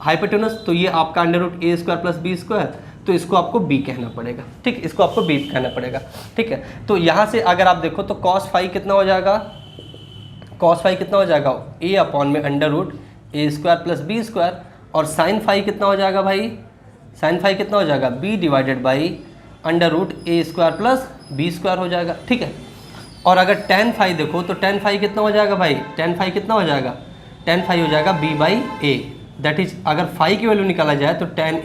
हाइपोटेनस, तो ये आपका under root A square plus B square, तो इसको आपको बी कहना पड़ेगा, ठीक, इसको आपको बी कहना पड़ेगा, ठीक है। तो यहाँ से अगर आप देखो तो कॉस फाई कितना हो जाएगा, कॉस फाई कितना हो जाएगा, ए अपॉन में under root A square plus B square, और साइन फाई कितना हो जाएगा भाई, साइन फाई कितना हो जाएगा, B divided by under root A square plus B square हो जाएगा, ठीक है। और अगर टेन फाई देखो तो टेन फाई कितना हो जाएगा भाई, टेन फाई कितना हो जाएगा, टेन फाई हो जाएगा B by A, that is अगर फाई की वैल्यू निकाला जाए तो tan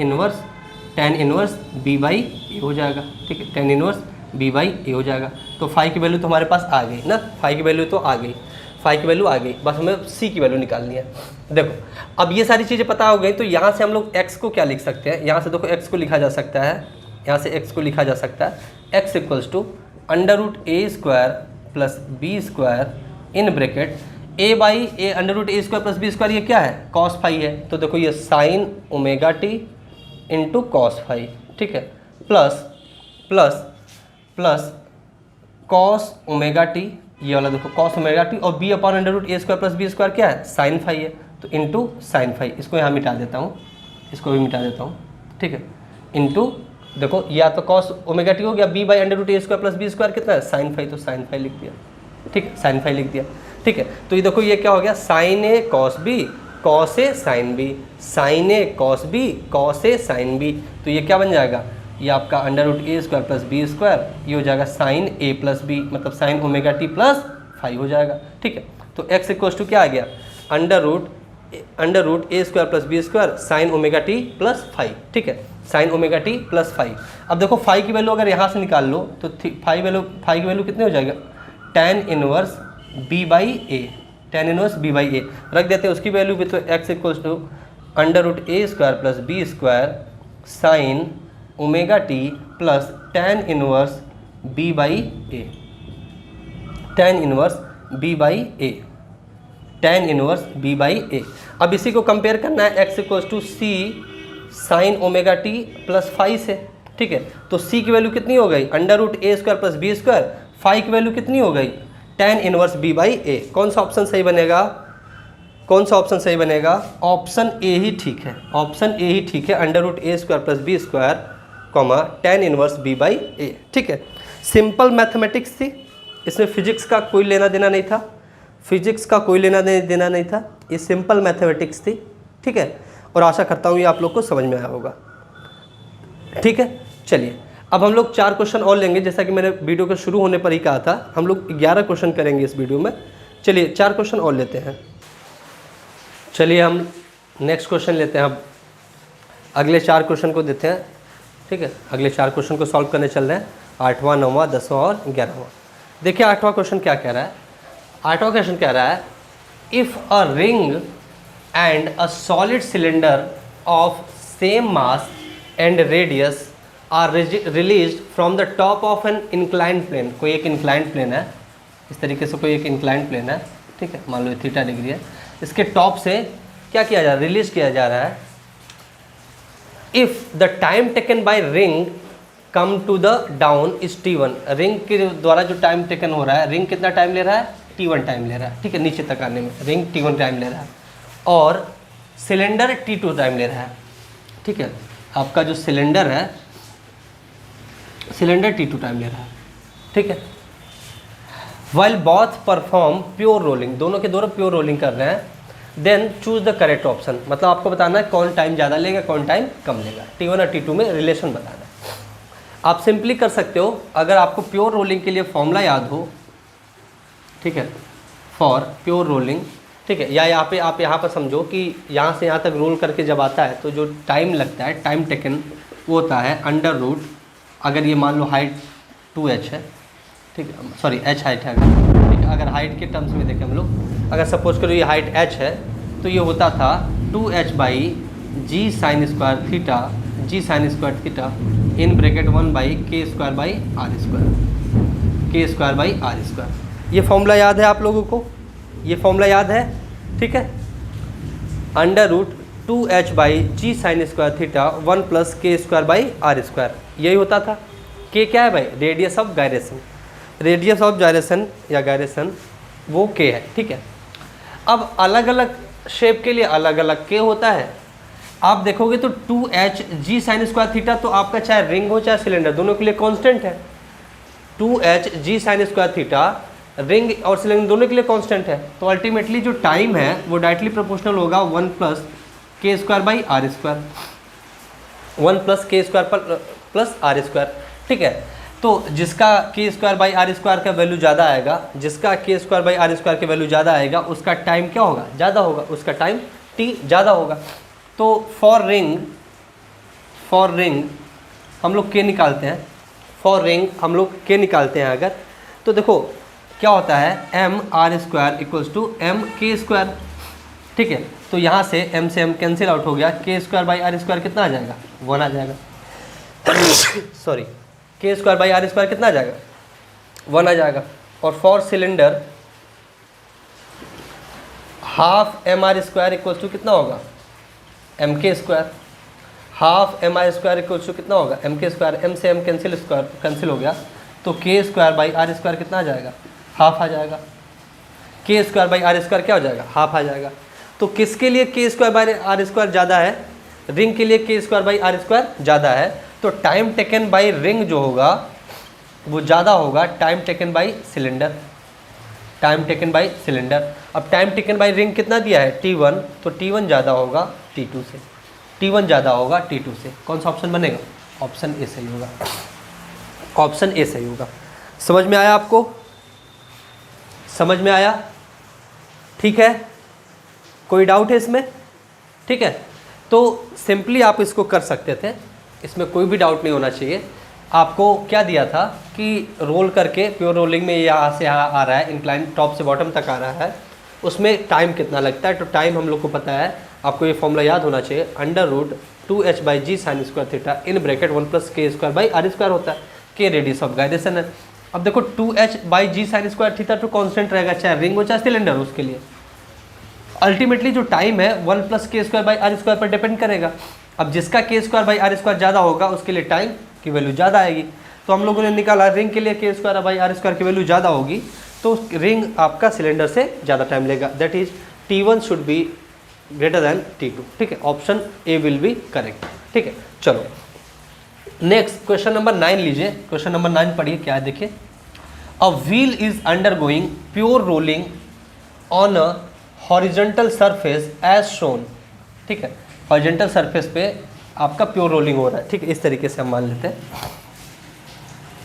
inverse B by A हो जाएगा, ठीक है, tan inverse B by A हो जाएगा। तो फाई की वैल्यू तो हमारे पास आ गई ना, फाई की वैल्यू तो आ गई, फाई की वैल्यू आ गई, बस हमें सी की वैल्यू निकालनी है। देखो अब ये सारी चीज़ें पता हो गई, तो यहाँ से हम लोग x को क्या लिख सकते हैं, यहाँ से देखो x को लिखा जा सकता है, यहाँ से x को लिखा जा सकता है x equals to under root A square plus B square in bracket A by A under root A square plus B square, ये क्या है, कॉस फाई है, तो देखो ये sine omega T into cos phi, ठीक है, प्लस कॉस ओमेगा टी, ये वाला देखो कॉस ओमेगा टी, और B upon under root A square plus B square क्या है, साइन फाई है, तो इंटू साइन फाई, इसको यहाँ मिटा देता हूँ, इसको भी मिटा देता हूँ, ठीक है, इंटू देखो या तो कॉस ओमेगा टी हो गया, B by under root A square plus B square कितना है, साइन फाई, तो साइन फाई लिख दिया, ठीक है, साइन फाई लिख दिया, ठीक है। तो ये देखो ये क्या हो गया, sine A cos B cos A sine B, sine A cos B cos A sine B, तो ये क्या बन जाएगा, ये आपका under root A square plus B square, ये हो जाएगा साइन ए प्लस बी, मतलब sine omega T plus phi हो जाएगा, ठीक है। तो x इक्वल्स टू क्या आ गया, under root A square plus B square sine omega T plus phi, ठीक है, sine omega T plus phi. अब देखो फाई की वैल्यू अगर यहाँ से निकाल लो तो फाई की वैल्यू कितनी हो जाएगा, tan inverse B by A, tan inverse B by A रख देते हैं उसकी वैल्यू भी, तो x equals to under root A square plus B square sine omega T plus tan inverse B by A, tan inverse B by A, tan inverse B by A. अब इसी को कंपेयर करना है x equals to C sine omega T plus phi से, ठीक है। तो सी की वैल्यू कितनी हो गई, under root A square plus B square. Phi की वैल्यू कितनी हो गई, tan inverse B by A. कौन सा ऑप्शन सही बनेगा, कौन सा ऑप्शन सही बनेगा, ऑप्शन ए ही ठीक है, ऑप्शन ए ही ठीक है, under root A square plus B square comma tan inverse B by A. ठीक है, सिंपल मैथमेटिक्स थी, इसमें फिजिक्स का कोई लेना देना नहीं था, फिजिक्स का कोई लेना देना नहीं था, ये सिंपल मैथमेटिक्स थी। ठीक है, और आशा करता हूँ ये आप लोग को समझ में आया होगा। ठीक है, चलिए अब हम लोग 4 क्वेश्चन और लेंगे, जैसा कि मैंने वीडियो के शुरू होने पर ही कहा था, हम लोग 11 क्वेश्चन करेंगे इस वीडियो में। चलिए 4 क्वेश्चन और लेते हैं। चलिए हम नेक्स्ट क्वेश्चन लेते हैं, अब अगले 4 क्वेश्चन को देते हैं। ठीक है, अगले 4 क्वेश्चन को सॉल्व करने चल रहे हैं, 8वां 9वां 10वां और 11वां। देखिए 8वां क्वेश्चन क्या कह रहा है, 8वां क्वेश्चन कह रहा है if a ring and a solid cylinder of same mass and radius R released from the top of an inclined plane. कोई एक इंक्लाइंड प्लेन है, इस तरीके से कोई एक इंक्लाइंड प्लेन है, ठीक है, मान लो थीटा डिग्री है, इसके टॉप से क्या किया जा रहा है, रिलीज किया जा रहा है। If the time taken by ring come to the down is t1, ring के द्वारा जो टाइम टेकन हो रहा है, रिंग कितना टाइम ले रहा है, t1 टाइम ले रहा है। ठीक है, नीचे तक आने में रिंग t1 टाइम ले रहा है और सिलेंडर t2 टाइम ले रहा है। ठीक है, आपका जो सिलेंडर है, सिलेंडर t2 टाइम ले रहा है। ठीक है, while both perform pure rolling, दोनों के दोनों प्योर रोलिंग कर रहे हैं, then choose the correct option. मतलब आपको बताना है कौन टाइम ज़्यादा लेगा, कौन टाइम कम लेगा, t1 और t2 में रिलेशन बताना है। आप सिंपली कर सकते हो, अगर आपको प्योर रोलिंग के लिए फॉर्मूला याद हो, ठीक है, फॉर प्योर रोलिंग, ठीक है, या यहाँ पे आप यहाँ पर समझो कि यहाँ से यहाँ तक रोल करके जब आता है तो जो टाइम लगता है, टाइम टेकन, वो होता है अंडर रूट, अगर ये मान लो हाइट 2h है, ठीक है, सॉरी h हाइट है अगर, ठीक है, अगर हाइट के टर्म्स में देखें हम लोग, अगर सपोज करो ये हाइट h है तो ये होता था 2h by G sine square theta, G sine square theta in bracket 1 by K square by R square, K square by R square. ये फॉर्मूला याद है आप लोगों को, ये फॉर्मूला याद है, ठीक है, under root 2h by G sine square theta 1 plus K square by R square, यही होता था। के क्या है भाई, radius of gyration, radius of gyration या गायरेशन वो के है। ठीक है, अब अलग अलग शेप के लिए अलग अलग के होता है। आप देखोगे तो 2h जी साइन स्क्वायर थीटा तो आपका चाहे रिंग हो चाहे सिलेंडर, दोनों के लिए कांस्टेंट है। 2h जी साइन स्क्वायर थीटा रिंग और सिलेंडर दोनों के लिए कांस्टेंट है, तो अल्टीमेटली जो टाइम है वो डायरेक्टली प्रोपोर्शनल होगा 1 plus K square by R square, 1 plus K square plus R square. ठीक है, तो जिसका K square by R square का वैल्यू ज़्यादा आएगा, जिसका K square by R square की वैल्यू ज़्यादा आएगा, उसका टाइम क्या होगा, ज़्यादा होगा, उसका टाइम t ज़्यादा होगा। तो फॉर रिंग हम लोग के निकालते हैं, फॉर रिंग हम लोग के निकालते हैं अगर, तो देखो क्या होता है, M R square equals to M K square. ठीक है, तो यहाँ से m से m कैंसिल आउट हो गया, के स्क्वायर बाई आर स्क्वायर कितना आ जाएगा, 1 आ जाएगा, सॉरी, के स्क्वायर बाई आर स्क्वायर कितना आ जाएगा, 1 आ जाएगा। और for cylinder half M R square equals to कितना होगा, M K square, half M R square equals to कितना होगा, एम के स्क्वायर, एम से एम कैंसिल हो गया, तो के स्क्वायर बाई आर स्क्वायर कितना आ जाएगा, हाफ आ जाएगा। के स्क्वायर बाई आर स्क्वायर क्या हो जाएगा, हाफ आ जाएगा। तो किसके लिए के स्क्वायर बाई आर स्क्वायर ज़्यादा है, रिंग के लिए के स्क्वायर बाई आर स्क्वायर ज़्यादा है, तो टाइम टेकन बाई रिंग जो होगा वो ज़्यादा होगा time taken by cylinder, time taken by cylinder. अब टाइम टेकन बाई रिंग कितना दिया है, t1, तो t1 ज़्यादा होगा t2 से, t1 ज़्यादा होगा t2 से। कौन सा ऑप्शन बनेगा, ऑप्शन ए सही होगा, ऑप्शन ए सही होगा। समझ में आया आपको, समझ में आया, ठीक है, कोई डाउट है इसमें, ठीक है। तो सिंपली आप इसको कर सकते थे, इसमें कोई भी डाउट नहीं होना चाहिए। आपको क्या दिया था कि रोल करके, प्योर रोलिंग में यहाँ से यहाँ आ रहा है, इंक्लाइन टॉप से बॉटम तक आ रहा है, उसमें टाइम कितना लगता है, तो टाइम हम लोग को पता है, आपको ये फॉर्मूला याद होना चाहिए, under root 2h by G sine square theta in bracket 1 plus K square by R square होता है, के रेडियस ऑफ गायरेशन है। अब देखो 2h by G sine square theta तो कांस्टेंट रहेगा, चाहे रिंग हो चाहे सिलेंडर हो, उसके लिए अल्टीमेटली जो टाइम है 1 plus K square by R square पर डिपेंड करेगा। अब जिसका K square by R square ज़्यादा होगा उसके लिए टाइम की वैल्यू ज़्यादा आएगी। तो हम लोगों ने निकाला रिंग के लिए के स्क्वायर बाई आर स्क्वायर की वैल्यू ज़्यादा होगी, तो रिंग आपका सिलेंडर से ज़्यादा टाइम लेगा, that is T1 should be greater than T2। ठीक है, option A will be correct. ठीक है, चलो नेक्स्ट क्वेश्चन नंबर 9 लीजिए। क्वेश्चन नंबर 9 पढ़िए क्या है, देखिए। A wheel is undergoing pure rolling on a horizontal surface as shown. ठीक है, हॉरिजॉन्टल सरफेस पे आपका प्योर रोलिंग हो रहा है। ठीक है, इस तरीके से हम मान लेते हैं।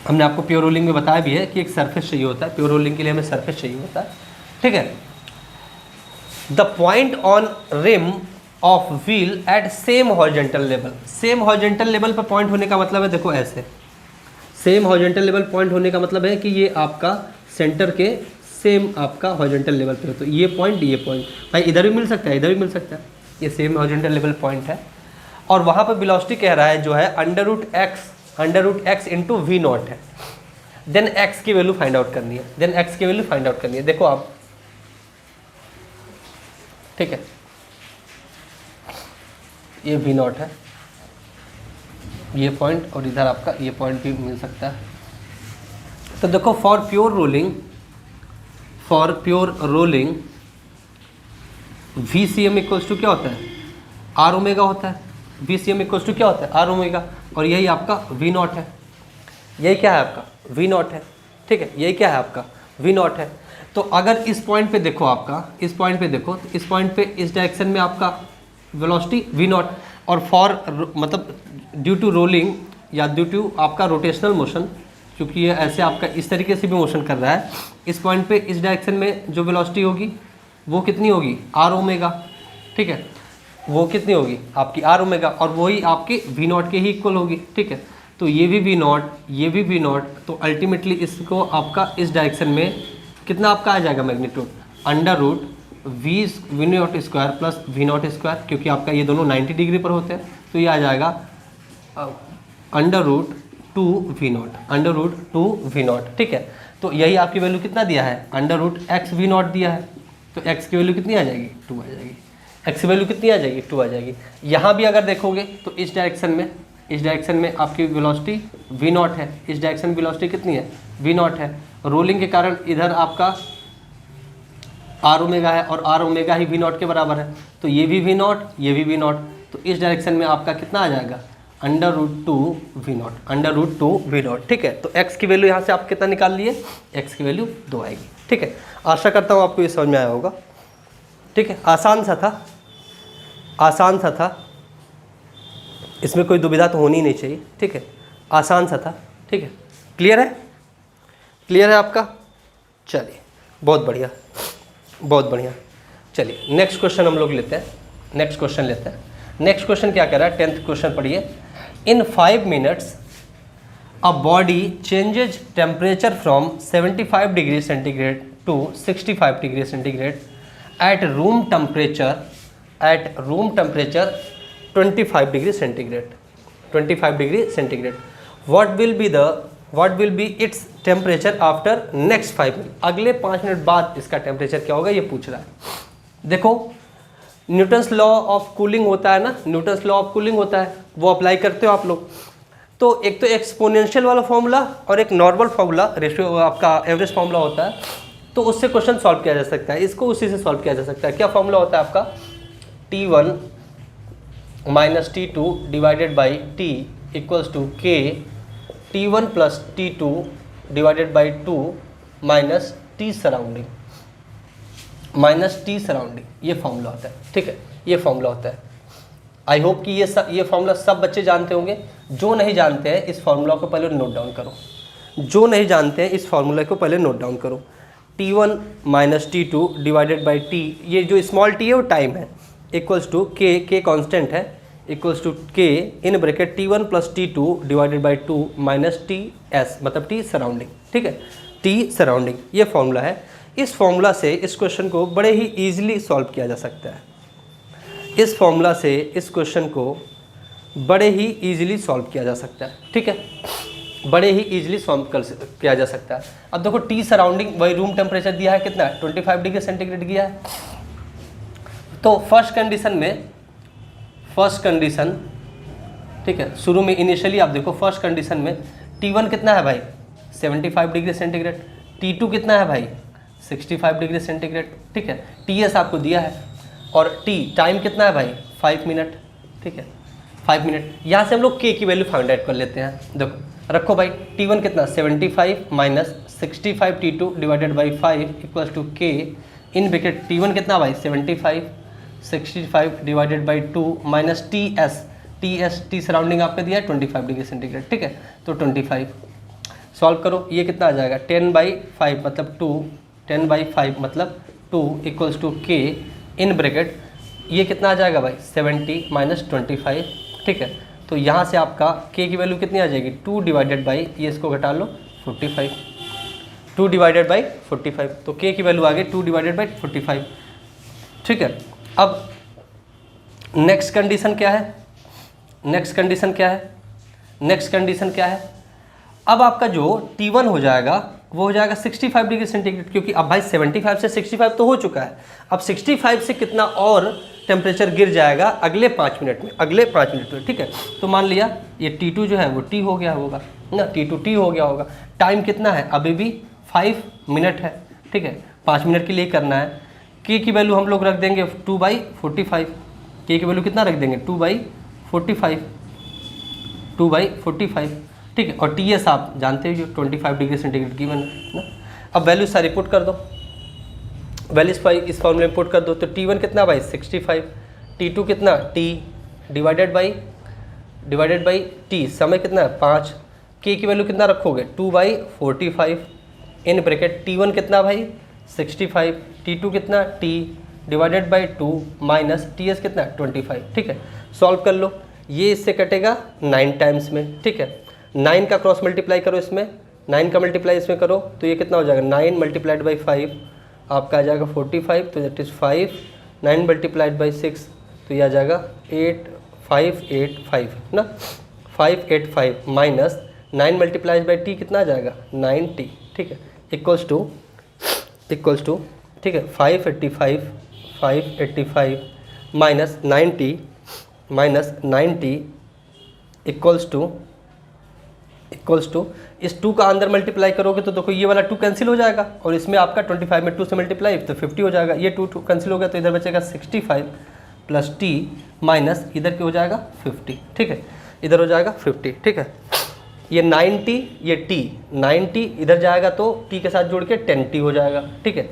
हमने आपको प्योर रोलिंग में बताया भी है कि एक सरफेस चाहिए होता है, प्योर रोलिंग के लिए हमें सरफेस चाहिए होता है। ठीक है, the point on rim of wheel at same horizontal level. Same horizontal level पर पॉइंट होने का मतलब है, देखो ऐसे सेम हॉरिजॉन्टल लेवल पॉइंट होने का मतलब है कि ये आपका सेंटर के सेम आपका हॉरिजॉन्टल लेवल पे हो। तो ये पॉइंट भाई इधर भी मिल सकता है, इधर भी मिल सकता है, ये सेम हॉरिजॉन्टल लेवल पॉइंट है। और वहाँ पर वेलोसिटी कह रहा है जो है under root X into V naught है। देन एक्स की वैल्यू फाइंड आउट करनी है, देखो आप। ठीक है, ये वी नॉट है, ये पॉइंट, और इधर आपका ये पॉइंट भी मिल सकता है। तो देखो for pure rolling VCM equals to क्या होता है, आर ओमेगा होता है। VCM इक्वल्स टू क्या होता है, आर ओमेगा, और यही आपका वी नॉट है। यही क्या है आपका, वी नॉट है। ठीक है, यही क्या है आपका, वी नॉट है। तो अगर इस पॉइंट पे देखो आपका, इस पॉइंट पे देखो, तो इस पॉइंट पे इस डायरेक्शन में आपका वेलोसिटी वी नॉट, और फॉर मतलब ड्यू टू रोलिंग या ड्यू टू आपका रोटेशनल मोशन, क्योंकि ये ऐसे आपका इस तरीके से भी मोशन कर रहा है, इस पॉइंट पे इस डायरेक्शन में जो वेलोसिटी होगी वो कितनी होगी, आर ओमेगा। ठीक है, वो कितनी होगी आपकी आर ओमेगा, और वही आपके वी नॉट के ही इक्वल होगी। ठीक है, तो ये भी वी नॉट, ये भी वी नॉट, तो अल्टीमेटली इसको आपका इस डायरेक्शन में कितना आपका आ जाएगा magnitude, under root V naught square plus V naught square, क्योंकि आपका ये दोनों 90 डिग्री पर होते हैं, तो ये आ जाएगा under root 2 two V naught. ठीक है, तो यही आपकी वैल्यू कितना दिया है, under root X V naught दिया है, तो x की वैल्यू कितनी आ जाएगी, 2 आ जाएगी। x की वैल्यू कितनी आ जाएगी, 2 आ जाएगी। यहाँ भी अगर देखोगे तो इस डायरेक्शन में आपकी वेलोसिटी v नॉट है, इस डायरेक्शन में वेलोसिटी कितनी है, v नॉट है। रोलिंग के कारण इधर आपका आर ओमेगा है, और आर ओमेगा ही v नॉट के बराबर है, तो ये भी v नॉट, ये भी v नॉट, तो इस डायरेक्शन में आपका कितना आ जाएगा, अंडर रूट 2 वी नॉट। ठीक है, तो x की वैल्यू यहाँ से आप कितना निकाल लिए, x की वैल्यू 2 आएगी। ठीक है, आशा करता हूँ आपको ये समझ में आया होगा। ठीक है, आसान सा था, इसमें कोई दुविधा तो होनी नहीं चाहिए। ठीक है, आसान सा था। ठीक है, क्लियर है आपका, चलिए बहुत बढ़िया। चलिए नेक्स्ट क्वेश्चन हम लोग लेते हैं। नेक्स्ट क्वेश्चन क्या कह रहा है, 10th क्वेश्चन पढ़िए। इन 5 minutes a body changes temperature from 75 degree centigrade to 65 degree centigrade at room temperature 25 degree centigrade. What will be its temperature after next 5 minutes? अगले 5 मिनट बाद इसका टेम्परेचर क्या होगा, ये पूछ रहा है। देखो न्यूटन्स लॉ ऑफ कूलिंग होता है ना, वो अप्लाई करते हो आप लोग। तो एक तो एक्सपोनेंशियल वाला फॉर्मूला और एक नॉर्मल फॉर्मूला, रेशियो आपका एवरेज फॉर्मूला होता है, तो उससे क्वेश्चन सॉल्व किया जा सकता है। इसको उसी से सॉल्व किया जा सकता है। क्या फॉर्मूला होता है आपका, T1 minus T2 divided by T equals to K T1 plus T2 divided by 2 minus T surrounding, ये फॉर्मूला होता है। ठीक है, ये फॉर्मूला होता है। आई होप कि ये फॉर्मूला सब बच्चे जानते होंगे। जो नहीं जानते हैं इस फॉर्मूला को पहले नोट डाउन करो। T1 minus T2 divided by T, ये जो स्मॉल t है वो टाइम है, इक्वल्स टू K कांस्टेंट है, equals to K in bracket T1 plus T2 divided by 2 minus TS, मतलब T सराउंडिंग। ठीक है, T सराउंडिंग ये फॉर्मूला है। इस फॉर्मूला से इस क्वेश्चन को बड़े ही ईजिली सॉल्व किया जा सकता है। इस फॉर्मूला से इस क्वेश्चन को बड़े ही ईजिली सॉल्व किया जा सकता है। ठीक है, बड़े ही ईजिली सॉल्व किया जा सकता है। अब देखो T सराउंडिंग वही रूम टेम्परेचर दिया है, कितना 25 डिग्री सेंटीग्रेड दिया है। तो फर्स्ट कंडीशन ठीक है। शुरू में इनिशियली आप देखो फर्स्ट कंडीशन में T1 कितना है भाई 75 डिग्री सेंटीग्रेड, T2 कितना है भाई 65 डिग्री सेंटीग्रेड, ठीक है। TS आपको दिया है और T टाइम कितना है भाई 5 मिनट, ठीक है 5 मिनट। यहाँ से हम लोग K की वैल्यू फाइंड आउट कर लेते हैं। देखो रखो भाई T1 कितना 75 minus 65 T2 divided by 5 equals to K in bracket T1 कितना भाई 75 65 divided by 2 minus T surrounding आपका दिया है 25 डिग्री सेंटीग्रेड, ठीक है। तो 25 सॉल्व करो, ये कितना आ जाएगा 10/5 मतलब 2, 10/5 मतलब 2 equals to K in bracket ये कितना आ जाएगा भाई 70 माइनस 25, ठीक है। तो यहाँ से आपका K की वैल्यू कितनी आ जाएगी 2 डिवाइडेड बाई ये इसको घटा लो 45, 2 डिवाइडेड बाई 45, तो K की वैल्यू आ गई 2 डिवाइडेड बाई 45, ठीक है। अब नेक्स्ट कंडीशन क्या है, नेक्स्ट कंडीशन क्या है, अब आपका जो T1 हो जाएगा वो हो जाएगा 65 डिग्री सेंटीग्रेड, क्योंकि अब भाई 75 से 65 तो हो चुका है, अब 65 से कितना और टेम्परेचर गिर जाएगा अगले 5 मिनट में, ठीक है। तो मान लिया ये T2 जो है वो T हो गया होगा ना, T2 T हो गया होगा। टाइम कितना है अभी भी 5 मिनट है, ठीक है, 5 मिनट के लिए करना है। K की वैल्यू हम लोग रख देंगे 2/45, K की वैल्यू कितना रख देंगे 2/45, ठीक है। और TS आप जानते हो जो 25 डिग्री सेंटीग्रेड गिवन है ना। अब वैल्यू सारी पुट कर दो, वैल्यूज इस फॉर्मूले में पुट कर दो। तो T1 कितना भाई 65, T2 कितना T डिवाइडेड बाई T समय कितना है 5, K की वैल्यू कितना रखोगे 2/45 इन ब्रैकेट T1 कितना भाई 65, T2 कितना T divided by 2 minus TS कितना 25, ठीक है। सॉल्व कर लो, ये इससे कटेगा 9 टाइम्स में, ठीक है। 9 का क्रॉस मल्टीप्लाई करो इसमें, 9 का मल्टीप्लाई इसमें करो तो ये कितना हो जाएगा 9 मल्टीप्लाइड बाई 5 आपका आ जाएगा 45, तो दैट इज़ 5, 9 मल्टीप्लाइड बाई 6 तो ये आ जाएगा 8585 ना, 585 माइनस 9 मल्टीप्लाइड बाई T कितना आ जाएगा 9T, ठीक है, इक्वल्स टू ठीक है 585 माइनस 9T इक्वल्स टू इस 2 का अंदर मल्टीप्लाई करोगे तो देखो ये वाला 2 कैंसिल हो जाएगा और इसमें आपका 25 में 2 से मल्टीप्लाई तो 50 हो जाएगा, ये 2 कैंसिल हो गया तो इधर बचेगा 65 प्लस T माइनस इधर क्या हो जाएगा 50, ठीक है, इधर हो जाएगा 50, ठीक है। ये 9T ये T 9T इधर जाएगा तो T के साथ जोड़ के 10T हो जाएगा, ठीक है,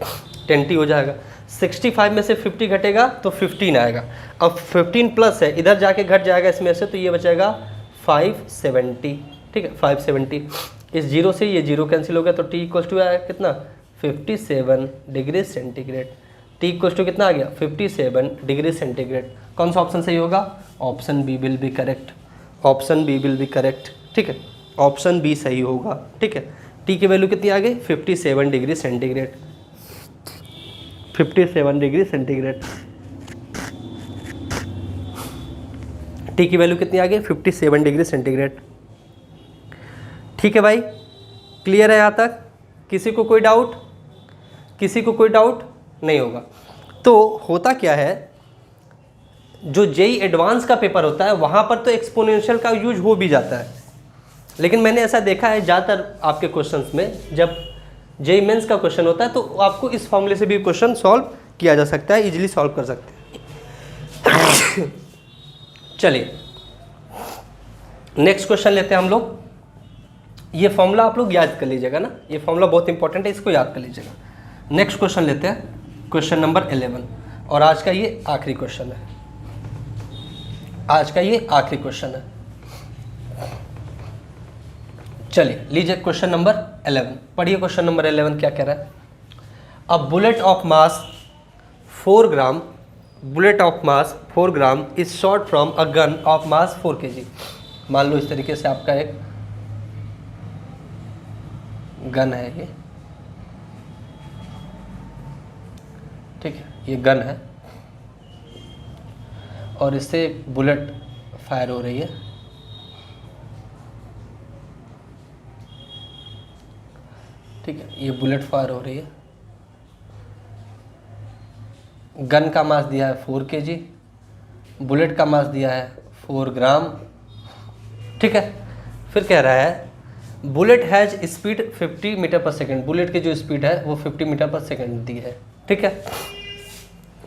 10T हो जाएगा। 65 में से 50 घटेगा तो 15 आएगा, अब 15 प्लस है इधर जाके घट जाएगा इसमें से तो ये बचेगा 570, ठीक है 570। इस 0 से ये 0 कैंसिल हो गया तो T इक्वल्स टू आया कितना 57 degree centigrade, T equals to कितना आ गया 57 डिग्री सेंटीग्रेड। कौन सा ऑप्शन सही होगा, option B will be correct, option B will be correct, ठीक है, ऑप्शन बी सही होगा, ठीक है। T की वैल्यू कितनी आ गई 57 degree centigrade, 57 degree centigrade, T की वैल्यू कितनी आ गई 57 डिग्री सेंटीग्रेड, ठीक है भाई, क्लियर है यहाँ तक, किसी को कोई डाउट नहीं होगा। तो होता क्या है जो जेई एडवांस का पेपर होता है वहाँ पर तो एक्सपोनेंशियल का यूज हो भी जाता है, लेकिन मैंने ऐसा देखा है ज़्यादातर आपके क्वेश्चंस में जब जेई मेंस का क्वेश्चन होता है तो आपको इस फॉर्मूले से भी क्वेश्चन सॉल्व किया जा सकता है, इजीली सॉल्व कर सकते हैं। चलिए नेक्स्ट क्वेश्चन लेते हैं हम लोग। ये फॉर्मूला आप लोग याद कर लीजिएगा ना, ये फॉर्मूला बहुत इंपॉर्टेंट है, इसको याद कर लीजिएगा। नेक्स्ट क्वेश्चन लेते हैं, क्वेश्चन नंबर 11 और आज का ये आखिरी क्वेश्चन है, आज का ये आखिरी क्वेश्चन है। चलिए लीजिए क्वेश्चन नंबर 11, पढ़िए क्वेश्चन नंबर 11 क्या कह रहा है। A bullet of mass 4 gram, bullet of mass 4 gram is shot from a gun of mass 4 kg। मान लो इस तरीके से आपका एक गन है ये, ठीक है, ये गन है और इससे बुलेट फायर हो रही है, ठीक है, ये बुलेट फायर हो रही है। गन का मास दिया है 4 kg, बुलेट का मास दिया है 4 ग्राम ठीक है। फिर कह रहा है बुलेट हैज स्पीड 50 मीटर पर सेकेंड, बुलेट की जो स्पीड है वो 50 मीटर पर सेकेंड दी है। ठीक है।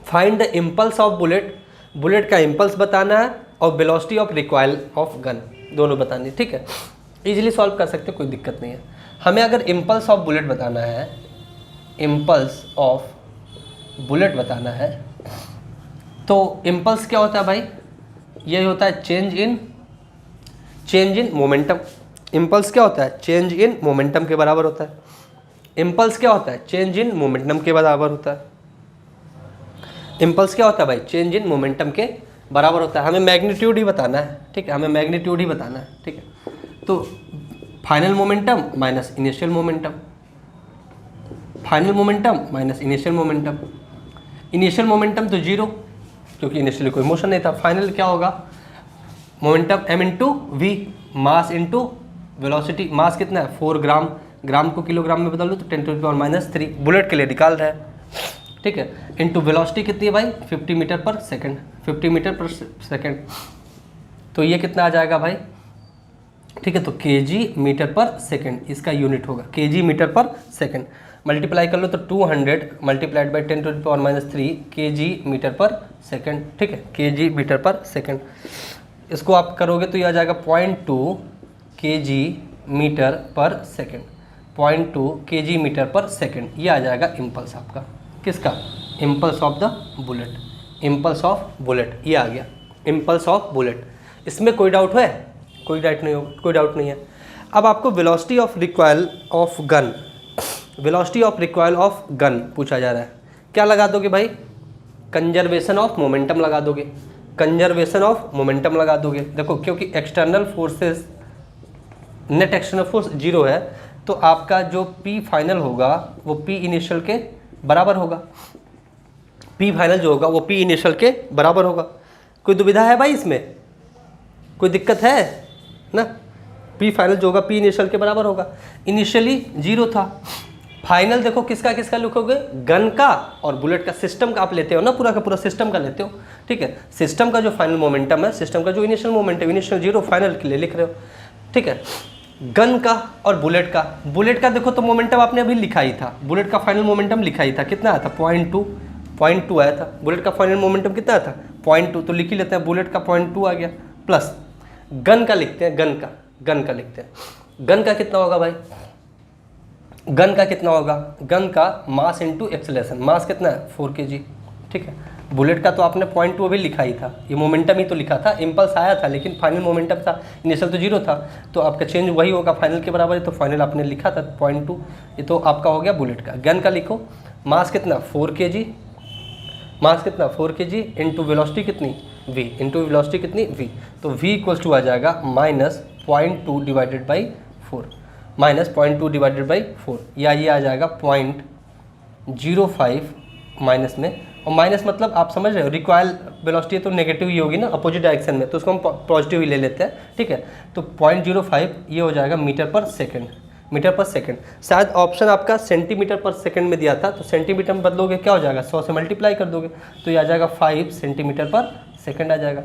Find the impulse of bullet, bullet का इम्पल्स बताना है और velocity of recoil of gun, दोनों बतानी है। ठीक है, इजीली सॉल्व कर सकते, कोई दिक्कत नहीं है। हमें अगर इम्पल्स ऑफ बुलेट बताना है, इम्पल्स ऑफ बुलेट बताना है, तो इम्पल्स क्या होता है भाई, ये होता है चेंज इन मोमेंटम। इम्पल्स क्या होता है, चेंज इन मोमेंटम के बराबर होता है। इम्पल्स क्या होता है, चेंज इन मोमेंटम के बराबर होता है। इम्पल्स क्या होता है भाई, चेंज इन मोमेंटम के बराबर होता है। हमें मैग्नीट्यूड ही बताना है। ठीक है, हमें मैग्नीट्यूड ही बताना है। ठीक है, तो final momentum minus initial momentum, final momentum minus initial momentum. Initial momentum तो जीरो, क्योंकि इनिशियली कोई मोशन नहीं था। फाइनल क्या होगा, momentum m into V, mass into velocity. Mass कितना है 4 ग्राम, ग्राम को किलोग्राम में बदल दो तो 10⁻³ बुलेट के लिए निकाल रहा है। ठीक है, इंटू वेलोसिटी कितनी है भाई 50 मीटर पर सेकेंड, 50 मीटर पर सेकेंड। तो ये कितना आ जाएगा भाई, ठीक है, तो kg मीटर पर सेकेंड इसका यूनिट होगा, kg मीटर पर सेकेंड। मल्टीप्लाई कर लो तो 200 मल्टीप्लाइड बाई 10⁻³ kg मीटर पर सेकेंड। ठीक है, kg मीटर पर सेकेंड। इसको आप करोगे तो ये आ जाएगा 0.2 kg मीटर पर सेकेंड, 0.2 kg मीटर पर सेकेंड। ये आ जाएगा इम्पल्स आपका, किसका, impulse of the bullet, impulse of bullet. ये आ गया इम्पल्स ऑफ बुलेट। इसमें कोई डाउट है, कोई डाउट नहीं हो, कोई डाउट नहीं है। अब आपको velocity of recoil of gun, velocity of recoil of gun पूछा जा रहा है। क्या लगा दोगे भाई, कंजर्वेशन ऑफ मोमेंटम लगा दोगे, कंजर्वेशन ऑफ मोमेंटम लगा दोगे। देखो क्योंकि external forces, net external force zero है, तो आपका जो P फाइनल होगा वो P इनिशियल के बराबर होगा। P फाइनल जो होगा वो P इनिशियल के बराबर होगा। कोई दुविधा है भाई इसमें, कोई दिक्कत है ना। P फाइनल जो होगा P इनिशियल के बराबर होगा। इनिशियली जीरो था, फाइनल देखो किसका किसका लिखोगे, गन का और बुलेट का। सिस्टम का आप लेते हो ना, पूरा का पूरा सिस्टम का लेते हो। ठीक है, सिस्टम का जो फाइनल मोमेंटम है, सिस्टम का जो initial momentum, initial zero, final के लिए लिख रहे हो। ठीक है, गन का और बुलेट का, बुलेट का देखो तो मोमेंटम आपने अभी लिखा ही था, बुलेट का फाइनल मोमेंटम लिखा ही था, कितना आया था 0.2 आया था। बुलेट का फाइनल मोमेंटम कितना आया था 0.2, तो लिख ही लेते हैं, बुलेट का 0.2 आ गया। प्लस गन का लिखते हैं, गन का लिखते हैं। गन का कितना होगा भाई, गन का कितना होगा, गन का मास इंटू एक्सेलरेशन, मास कितना है 4 kg। ठीक है, बुलेट का तो आपने 0.2 अभी लिखा ही था, ये मोमेंटम ही तो लिखा था, इम्पल्स आया था लेकिन फाइनल मोमेंटम था, इनिशियल तो जीरो था, तो आपका चेंज वही होगा फाइनल के बराबर है, तो फाइनल आपने लिखा था 0.2, ये तो आपका हो गया बुलेट का। गन का लिखो, मास कितना 4 kg, मास कितना 4 kg इंटू वेलोसिटी कितनी v, इंटू वेलोसिटी कितनी v, तो v इक्वल्स टू आ जाएगा -0.2 डिवाइडेड बाई 4, -0.2 डिवाइडेड बाई 4, या ये आ जाएगा 0.05 माइनस में। और माइनस मतलब आप समझ रहे हो, रिकॉइल वेलोसिटी तो नेगेटिव ही होगी ना, अपोजिट डायरेक्शन में, तो उसको हम पॉजिटिव ही ले लेते हैं। ठीक है, तो 0.05 ये हो जाएगा मीटर पर सेकेंड, मीटर पर सेकेंड। शायद ऑप्शन आपका सेंटीमीटर पर सेकेंड में दिया था, तो सेंटीमीटर में बदलोगे क्या हो जाएगा, 100 से मल्टीप्लाई कर दोगे तो ये आ जाएगा 5 सेंटीमीटर पर सेकेंड आ जाएगा,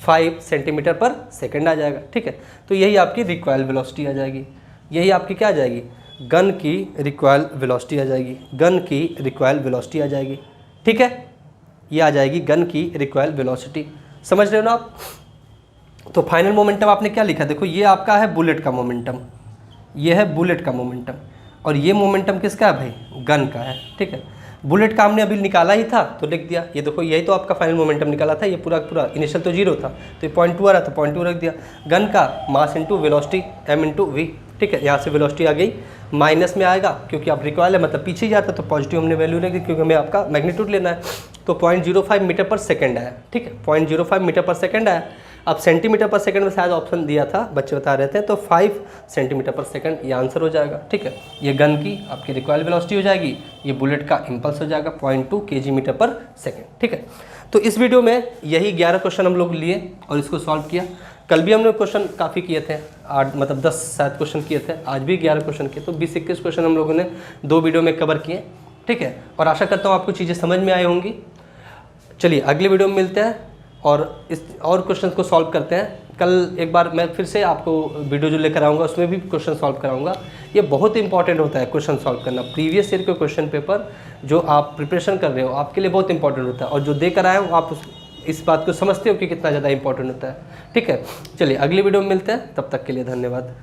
5 सेंटीमीटर पर सेकेंड आ जाएगा। ठीक है, तो यही आपकी रिकॉइल वेलोसिटी आ जाएगी, यही आपकी क्या आ जाएगी, गन की रिकॉइल वेलोसिटी आ जाएगी, गन की रिकॉइल वेलोसिटी आ जाएगी। ठीक है, ये आ जाएगी गन की रिकॉइल वेलोसिटी। समझ रहे हो ना आप। तो फाइनल मोमेंटम आपने क्या लिखा, देखो ये आपका है बुलेट का मोमेंटम, ये है बुलेट का मोमेंटम, और ये मोमेंटम किसका है भाई, गन का है। ठीक है, बुलेट का हमने अभी निकाला ही था तो लिख दिया, ये देखो यही तो आपका फाइनल मोमेंटम निकाला था, ये पूरा पूरा इनिशियल तो जीरो था, तो ये 0.2 आ रहा था, 0.2 रख दिया। गन का mass into velocity m into V. ठीक है, यहाँ से वेलोसिटी आ गई, माइनस में आएगा क्योंकि आप रिकॉइल है मतलब पीछे जाता, तो पॉजिटिव हमने वैल्यू रख दी क्योंकि हमें आपका मैग्नीट्यूड लेना है, तो 0.05 मीटर पर सेकेंड आया। ठीक है, 0.05 मीटर पर सेकेंड आया। अब सेंटीमीटर पर सेकंड में शायद ऑप्शन दिया था, बच्चे बता रहे थे, तो 5 सेंटीमीटर पर सेकंड ये आंसर हो जाएगा। ठीक है, ये गन की आपकी रिकॉइल वेलोसिटी हो जाएगी, ये बुलेट का इम्पल्स हो जाएगा 0.2 kg मीटर पर सेकंड। ठीक है, तो इस वीडियो में यही 11 क्वेश्चन हम लोग लिए और इसको सॉल्व किया। कल भी हमने क्वेश्चन काफ़ी किए थे, 8 मतलब 10 शायद क्वेश्चन किए थे, आज भी 11 क्वेश्चन किए, तो 20-21 क्वेश्चन हम लोगों ने 2 वीडियो में कवर किए। ठीक है, और आशा करता हूँ आपको चीज़ें समझ में आई होंगी। चलिए अगले वीडियो में मिलते हैं और इस और क्वेश्चन को सॉल्व करते हैं। कल एक बार मैं फिर से आपको वीडियो जो लेकर आऊँगा उसमें भी क्वेश्चन सॉल्व कराऊँगा। ये बहुत इंपॉर्टेंट होता है क्वेश्चन सॉल्व करना। प्रीवियस ईयर के क्वेश्चन पेपर जो आप प्रिपरेशन कर रहे हो आपके लिए बहुत इंपॉर्टेंट होता है, और जो देकर आए हो आप इस बात को समझते हो कि कितना ज़्यादा इंपॉर्टेंट होता है। ठीक है, चलिए अगली वीडियो में मिलते हैं, तब तक के लिए धन्यवाद।